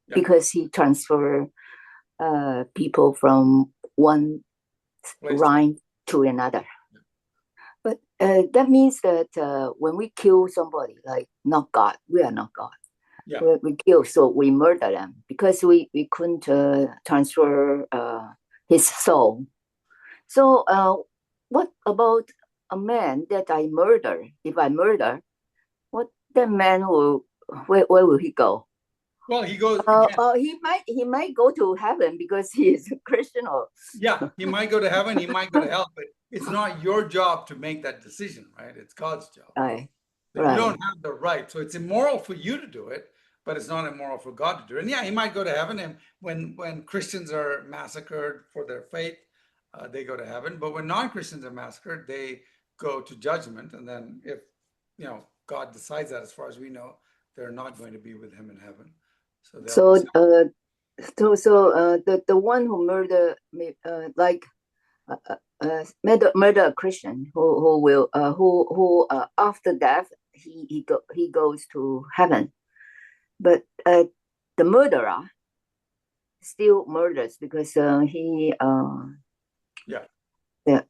Yeah. because he transfer people from one Place. line to another. But that means that when we kill somebody, like not God, we are not God. Yeah. We kill, so we murder them because we couldn't transfer his soul. So what about a man that I murder? If I murder, what that man will where will he go? Well, he goes again. He might go to heaven because he is a Christian or Yeah, he might go to heaven, he might go to hell, but it's not your job to make that decision, right? It's God's job. right. So you don't have the right. So it's immoral for you to do it, but it's not immoral for God to do it. And yeah, he might go to heaven, and when Christians are massacred for their faith, they go to heaven. But when non-Christians are massacred, they go to judgment. And then if God decides that, as far as we know, they're not going to be with him in heaven. So they'll the one who murder a Christian who will who after death he goes to heaven, but the murderer still murders because he yeah,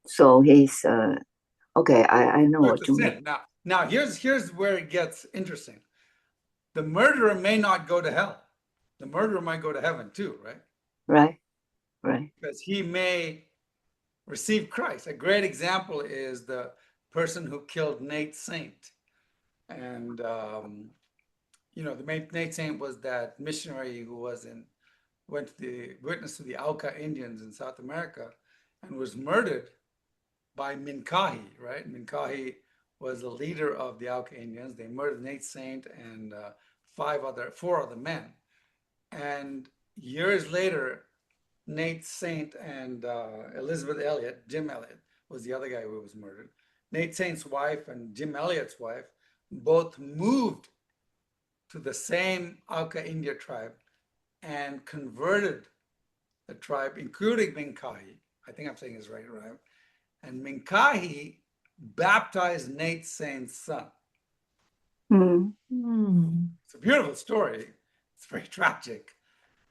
so he's okay. I know So what it's a you mean. sin. Now here's where it gets interesting. The murderer may not go to hell. The murderer might go to heaven too, right? Right. Because he may receive Christ. A great example is the person who killed Nate Saint. And the Nate Saint was that missionary who went to the witness to the Auca Indians in South America and was murdered by Mincahi, right? Mincahi was the leader of the Auca Indians. They murdered Nate Saint and four other men. And years later, Nate Saint and Elizabeth Elliot, Jim Elliot was the other guy who was murdered. Nate Saint's wife and Jim Elliot's wife both moved to the same Auca India tribe and converted the tribe, including Mincahi. I think I'm saying his right. And Mincahi baptized Nate Saint's son. It's a beautiful story. It's very tragic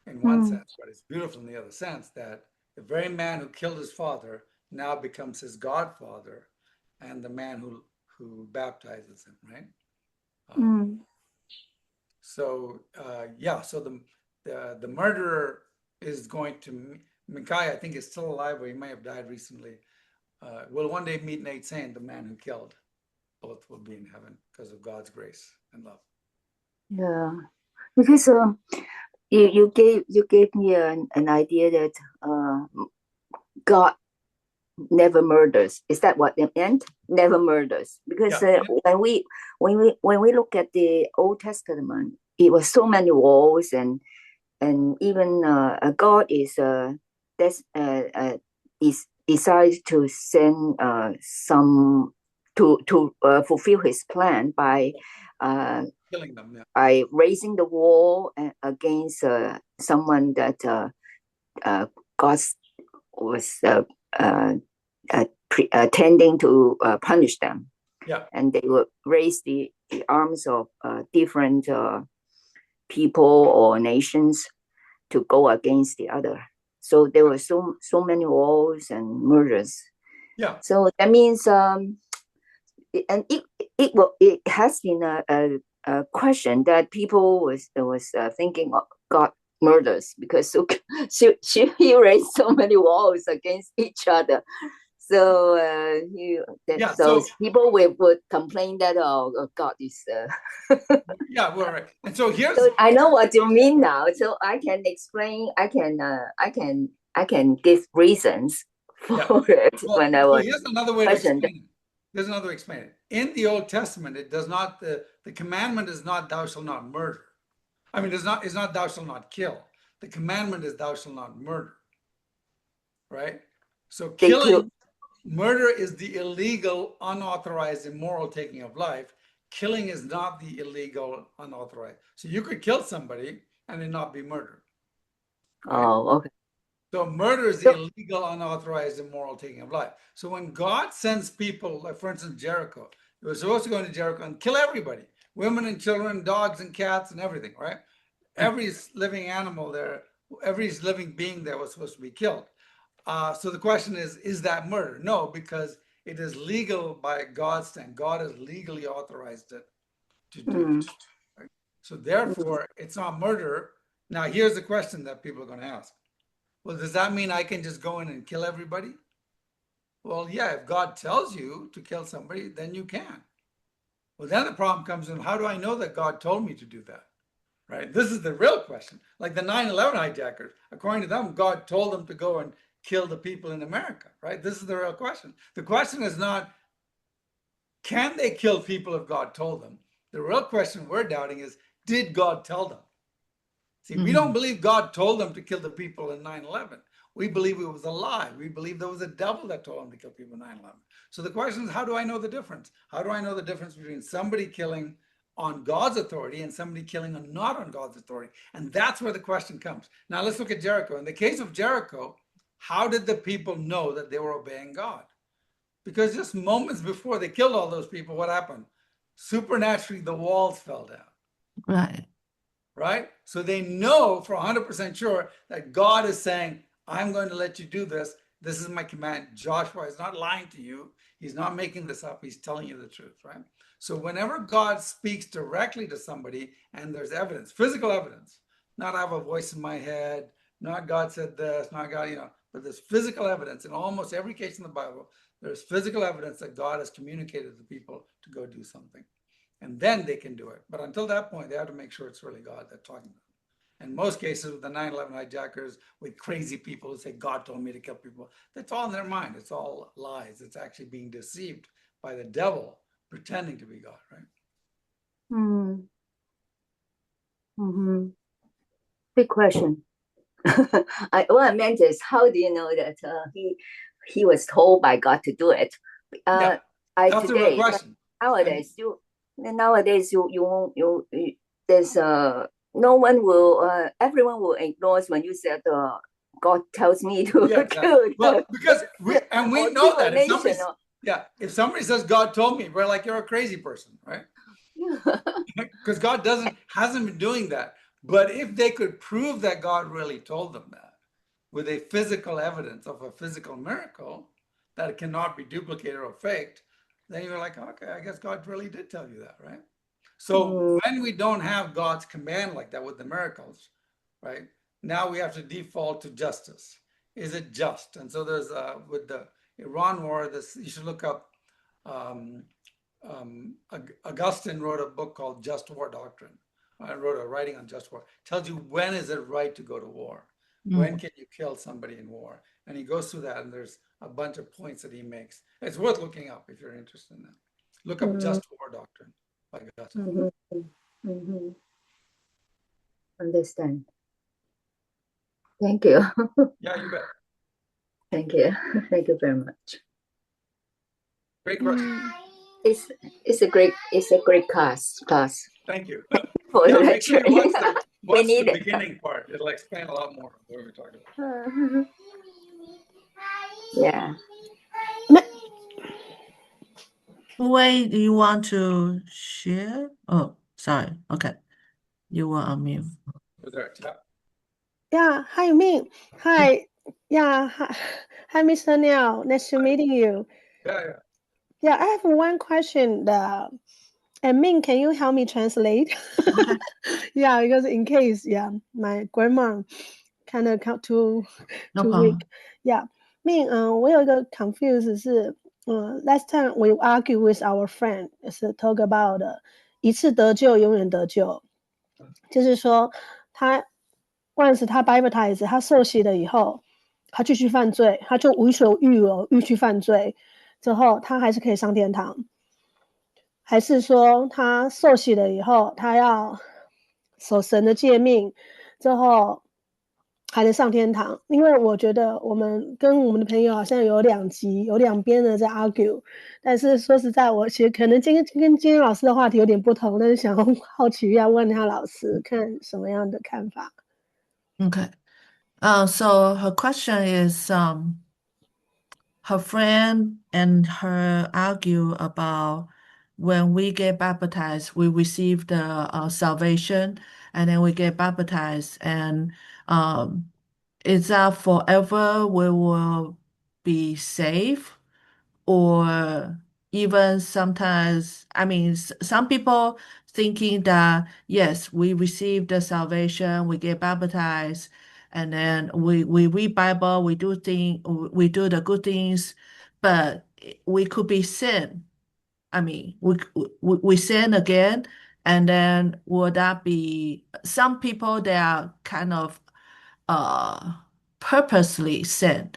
in one sense, but it's beautiful in the other sense that the very man who killed his father now becomes his godfather and the man who baptizes him, right? So the murderer is going to Mincahi, I think, is still alive, or he may have died recently. Will one day meet Nate Saint, the man who killed. Both will be in heaven because of God's grace and love. Yeah, because you gave me an idea that God never murders. Is that what it meant? Never murders. Because when we look at the Old Testament, it was so many wars and even God is decides to send some to fulfill his plan by Killing them, by raising the war against someone that God was tending to punish them. Yeah. And they would raise the arms of different people or nations to go against the other. So there were so many wars and murders. Yeah. So that means it has been a question that people was thinking of God murders because he raised so many wars against each other. So Yeah, so so- people would complain that God is. Yeah, well, right. And so here's So I know what you mean now. So I can explain. I can give reasons for Yeah. it Well, when I so was here's another way to questioned. explain it. Here's another way to explain it. In the Old Testament, it does not, the commandment is not thou shalt not murder. I mean, it's not thou shalt not kill. The commandment is thou shalt not murder. Right? So They kill. killing, murder is the illegal, unauthorized, immoral taking of life. Killing is not the illegal, unauthorized. So you could kill somebody and it not be murder. Right? Oh, okay. So murder is the illegal, unauthorized, immoral taking of life. So when God sends people, like for instance, Jericho, they were supposed to go into Jericho and kill everybody, women and children, dogs and cats and everything, right? Every living animal there, every living being there was supposed to be killed. So the question is that murder? No, because it is legal by God's stand. God has legally authorized it to do. Right? So therefore, it's not murder. Now, here's the question that people are going to ask. Well, does that mean I can just go in and kill everybody? Well, yeah, if God tells you to kill somebody, then you can. Well, then the problem comes in, how do I know that God told me to do that? Right? This is the real question. Like the 9/11 hijackers, according to them, God told them to go and kill the people in America, right? This is the real question. The question is not, can they kill people if God told them? The real question we're doubting is, did God tell them? See, we don't believe God told them to kill the people in 9/11. We believe it was a lie. We believe there was a devil that told them to kill people in 9/11. So the question is, how do I know the difference? How do I know the difference between somebody killing on God's authority and somebody killing on not on God's authority? And that's where the question comes. Now let's look at Jericho. In the case of Jericho, how did the people know that they were obeying God? Because just moments before they killed all those people, what happened? Supernaturally, the walls fell down. Right. Right? So they know for 100% sure that God is saying, I'm going to let you do this. This is my command. Joshua is not lying to you. He's not making this up. He's telling you the truth, right? So whenever God speaks directly to somebody and there's evidence, physical evidence, not I have a voice in my head, not God said this, not God, but there's physical evidence in almost every case in the Bible. There's physical evidence that God has communicated to people to go do something. And then they can do it. But until that point, they have to make sure it's really God that's talking to them. In most cases, with the 9/11 hijackers, with crazy people who say, God told me to kill people, that's all in their mind. It's all lies. It's actually being deceived by the devil, pretending to be God, right? Big question. What I meant is, how do you know that he was told by God to do it? Yeah, that's the real question. Nowadays, there's no one will everyone will ignore when you said God tells me to Yeah, kill. well, because we know that if somebody says God told me, we're like, you're a crazy person, right? Because God hasn't been doing that. But if they could prove that God really told them that with a physical evidence of a physical miracle that cannot be duplicated or faked, then you're like, okay, I guess God really did tell you that, right? So when we don't have God's command like that with the miracles, right? Now we have to default to justice. Is it just? And so there's with the Iran war, you should look up. Augustine wrote a book called Just War Doctrine. I wrote a writing on just war. Tells you when is it right to go to war? When can you kill somebody in war? And he goes through that, and there's a bunch of points that he makes. It's worth looking up if you're interested in that. Look up Just War Doctrine by Augustine. Understand. Thank you. Yeah, you bet. Thank you. Thank you very much. Great question. It's a great class. Thank you. For the Make sure lecture. you watch need the it. beginning part. It'll explain a lot more of what we're talking about. Yeah. Wait, do you want to share? Oh, sorry. Okay. You were on mute. Was there a tap? Yeah, hi, Ming. Hi. Yeah, hi, Mr. Niao. Nice to meeting you. Yeah. Yeah, I have one question. And Ming, can you help me translate? Okay. Yeah, because in case, my grandma kind of come too No weak. problem. Yeah. 命，我有一个 confuse 是，last time we argue with our friend 是 talk about 一次得救永远得救，就是说他 once 他 baptize 他受洗了以后，他继续犯罪，他就为所欲为欲去犯罪，之后他还是可以上天堂，还是说他受洗了以后，他要守神的诫命之后？还能上天堂，因为我觉得我们跟我们的朋友好像有两极，有两边的在 argue，但是说实在，我其实可能跟今天老师的话题有点不同，但是想好奇要问他老师看什么样的看法。Okay. So her question is, her friend and her argue about when we get baptized, we receive the salvation, and then we get baptized, and is that forever we will be saved, or even sometimes, I mean, some people thinking that yes, we receive the salvation, we get baptized, and then we read Bible, we do the good things, but we could be sin. I mean, we sin again, and then would that be some people they are kind of uh purposely sin.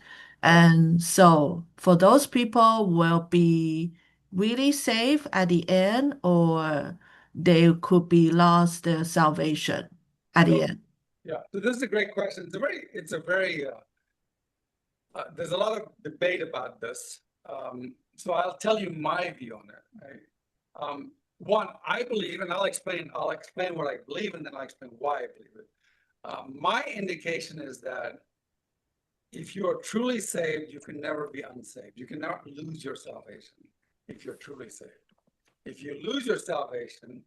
And so for those people will be really safe at the end, or they could be lost their salvation at the So, end. yeah, so this is a great question. It's a very, there's a lot of debate about this. So I'll tell you my view on it. Right? One, I believe, and I'll explain what I believe, and then I'll explain why I believe it. My indication is that if you are truly saved, you can never be unsaved. You can never lose your salvation if you're truly saved. If you lose your salvation,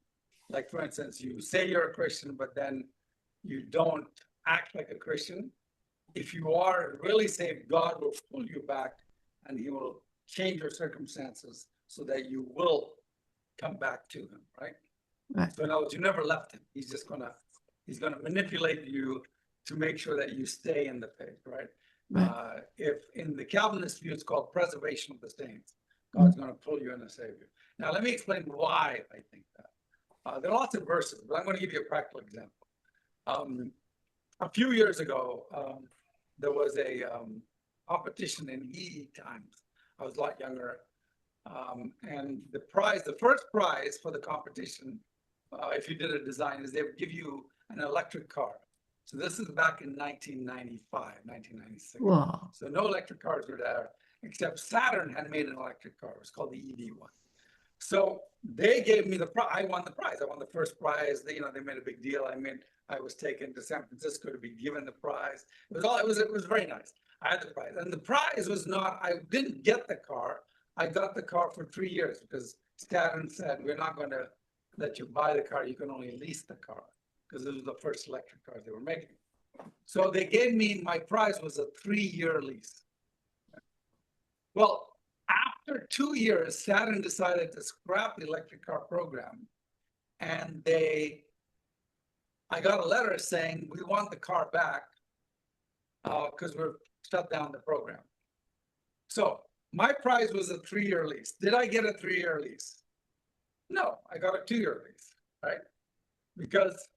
like for instance, you say you're a Christian, but then you don't act like a Christian. If you are really saved, God will pull you back and he will change your circumstances so that you will come back to him, right? Right. So in other words, you never left him. He's gonna manipulate you to make sure that you stay in the faith, right? Right. If in the Calvinist view, it's called preservation of the saints. God's going to pull you in a savior. Now, let me explain why I think that. There are lots of verses, but I'm going to give you a practical example. A few years ago, there was a competition in EE Times. I was a lot younger. And the first prize for the competition, if you did a design, is they would give you an electric car. So this is back in 1995, 1996. Wow. So no electric cars were there, except Saturn had made an electric car. It was called the EV1. So they gave me the prize. I won the prize. I won the first prize. They made a big deal. I was taken to San Francisco to be given the prize. It was very nice. I had the prize. And the prize was not, I didn't get the car. I got the car for 3 years because Saturn said, we're not going to let you buy the car. You can only lease the car, because this was the first electric car they were making. So they gave me, my prize was a 3-year lease. Well, after 2 years, Saturn decided to scrap the electric car program. And I got a letter saying, we want the car back because we're shut down the program. So my prize was a 3-year lease. Did I get a 3-year lease? No, I got a 2-year lease, right? Because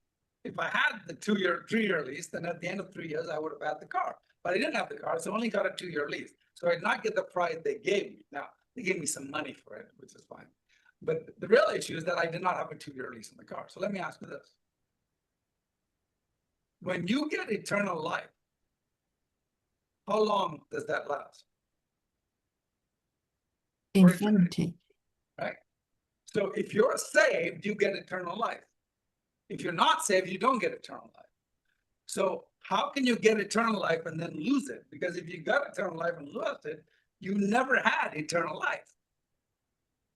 if I had the 3-year lease, then at the end of 3 years, I would have had the car. But I didn't have the car, so I only got a 2-year lease. So I did not get the prize they gave me. Now, they gave me some money for it, which is fine. But the real issue is that I did not have a 2-year lease on the car. So let me ask you this. When you get eternal life, how long does that last? Infinity. Right? So if you're saved, you get eternal life. If you're not saved, you don't get eternal life. So how can you get eternal life and then lose it? Because if you got eternal life and lost it, you never had eternal life.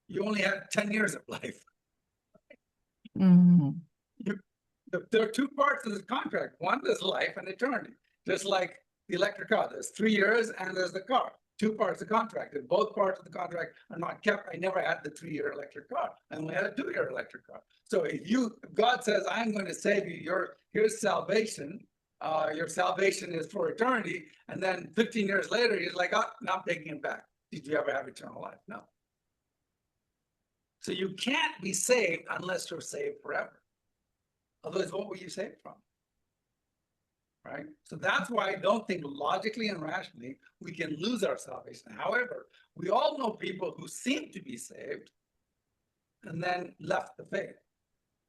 You only had 10 years of life. Mm-hmm. There are two parts of this contract. One is life and eternity. Just like the electric car, there's 3 years and there's the car. 2 parts of the contract. If both parts of the contract are not kept, I never had the 3-year electric car. I only had a 2-year electric car. So if God says, I'm going to save you, here's salvation, your salvation is for eternity. And then 15 years later, he's like, oh, now I'm taking it back. Did you ever have eternal life? No. So you can't be saved unless you're saved forever. Otherwise, what were you saved from? Right? So that's why I don't think logically and rationally we can lose our salvation. However, we all know people who seem to be saved and then left the faith.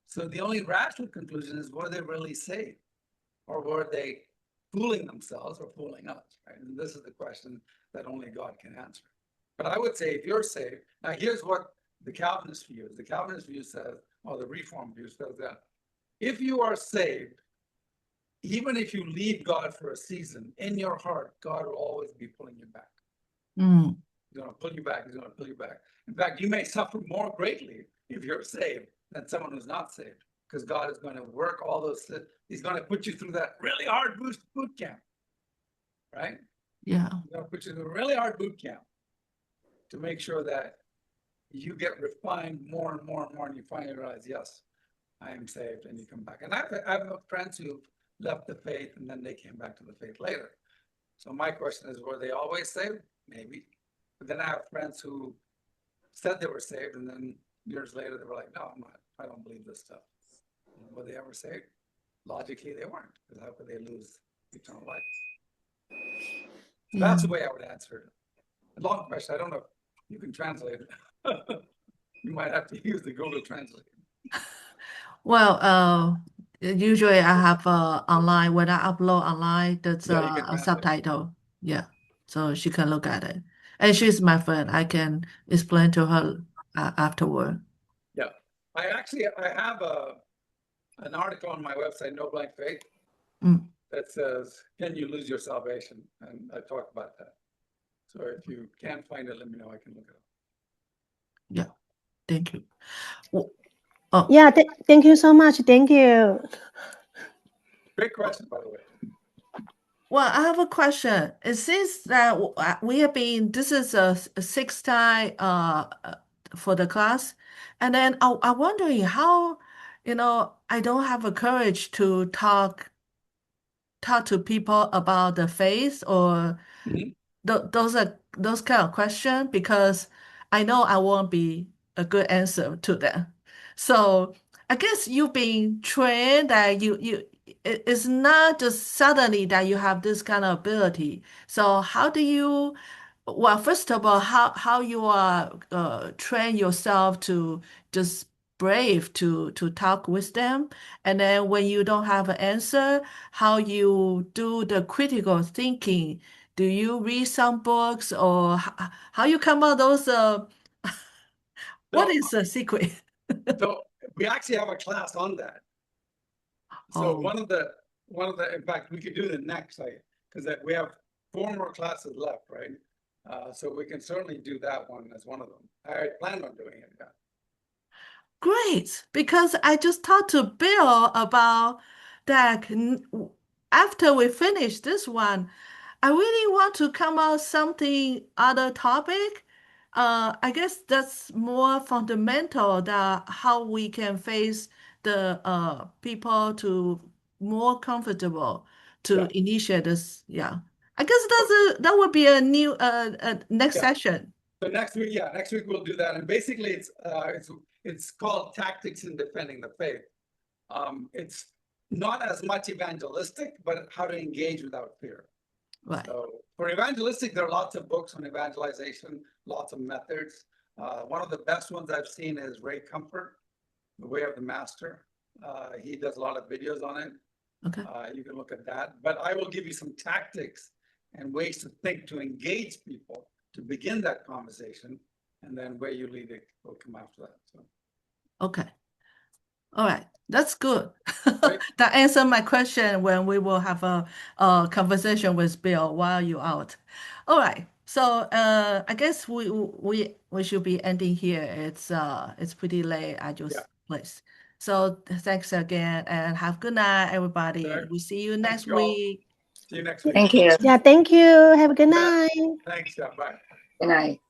So the only rational conclusion is, were they really saved? Or were they fooling themselves or fooling us? Right? And this is the question that only God can answer. But I would say if you're saved, now here's what the Calvinist view is. The Calvinist view says, or the Reformed view says that if you are saved, even if you leave God for a season, in your heart, God will always be pulling you back. Mm. He's going to pull you back. He's going to pull you back. In fact, you may suffer more greatly if you're saved than someone who's not saved, because God is going to work all those. He's going to put you through that really hard boot camp, right? Yeah. He's going to put you through a really hard boot camp to make sure that you get refined more and more and more, and you finally realize, yes, I am saved, and you come back. And I have friends who left the faith and then they came back to the faith later. So my question is, were they always saved? Maybe. But then I have friends who said they were saved and then years later they were like, no, I'm not. I don't believe this stuff. Were they ever saved? Logically, they weren't, because how could they lose eternal life? So that's the way I would answer it. A long question. I don't know if you can translate it. You might have to use the Google Translate. Well, usually I have online, when I upload online, there's Yeah, you can a translate. subtitle. Yeah. So she can look at it. And she's my friend. I can explain to her afterward. Yeah. I have an article on my website, No Blank Faith, Mm. that says, can you lose your salvation? And I talk about that. So if you can't find it, let me know. I can look it up. Yeah. Thank you. Yeah, thank you so much. Thank you. Great question, by the way. Well, I have a question. It seems that we have been, this is a sixth time for the class. And then I'm wondering how, I don't have the courage to talk to people about the faith or Mhm. those kind of questions, because I know I won't be a good answer to them. So I guess you've been trained that it's not just suddenly that you have this kind of ability. So how do you, well, first of all, how you are train yourself to just brave to talk with them, and then when you don't have an answer, how you do the critical thinking? Do you read some books, or how you come up those? What is the secret? So we actually have a class on that. So Oh. one of the, in fact, we could do the next, because we have 4 more classes left, right? So we can certainly do that one as one of them. I plan on doing it. Yeah. Great, because I just talked to Bill about that. After we finish this one, I really want to come out something other topic. I guess that's more fundamental, that how we can face the people to more comfortable to Yeah. initiate this. Yeah, I guess that would be a new next Yeah. session. So next week we'll do that. And basically it's called Tactics in Defending the Faith. It's not as much evangelistic, but how to engage without fear. Right. So for evangelistic, there are lots of books on evangelization, lots of methods. One of the best ones I've seen is Ray Comfort, The Way of the Master. He does a lot of videos on it. Okay. You can look at that. But I will give you some tactics and ways to think to engage people to begin that conversation, and then where you lead it will come after that. So. Okay. All right. That's good. Right. That answered my question when we will have a conversation with Bill while you're out. All right. So I guess we should be ending here. It's pretty late at your place. So thanks again, and have a good night, everybody. Sure. We'll see you Thank next you all. week. See you next week. Thank you. Yeah, thank you. Have a good Yeah. night. Thanks. Yeah, bye. Good night.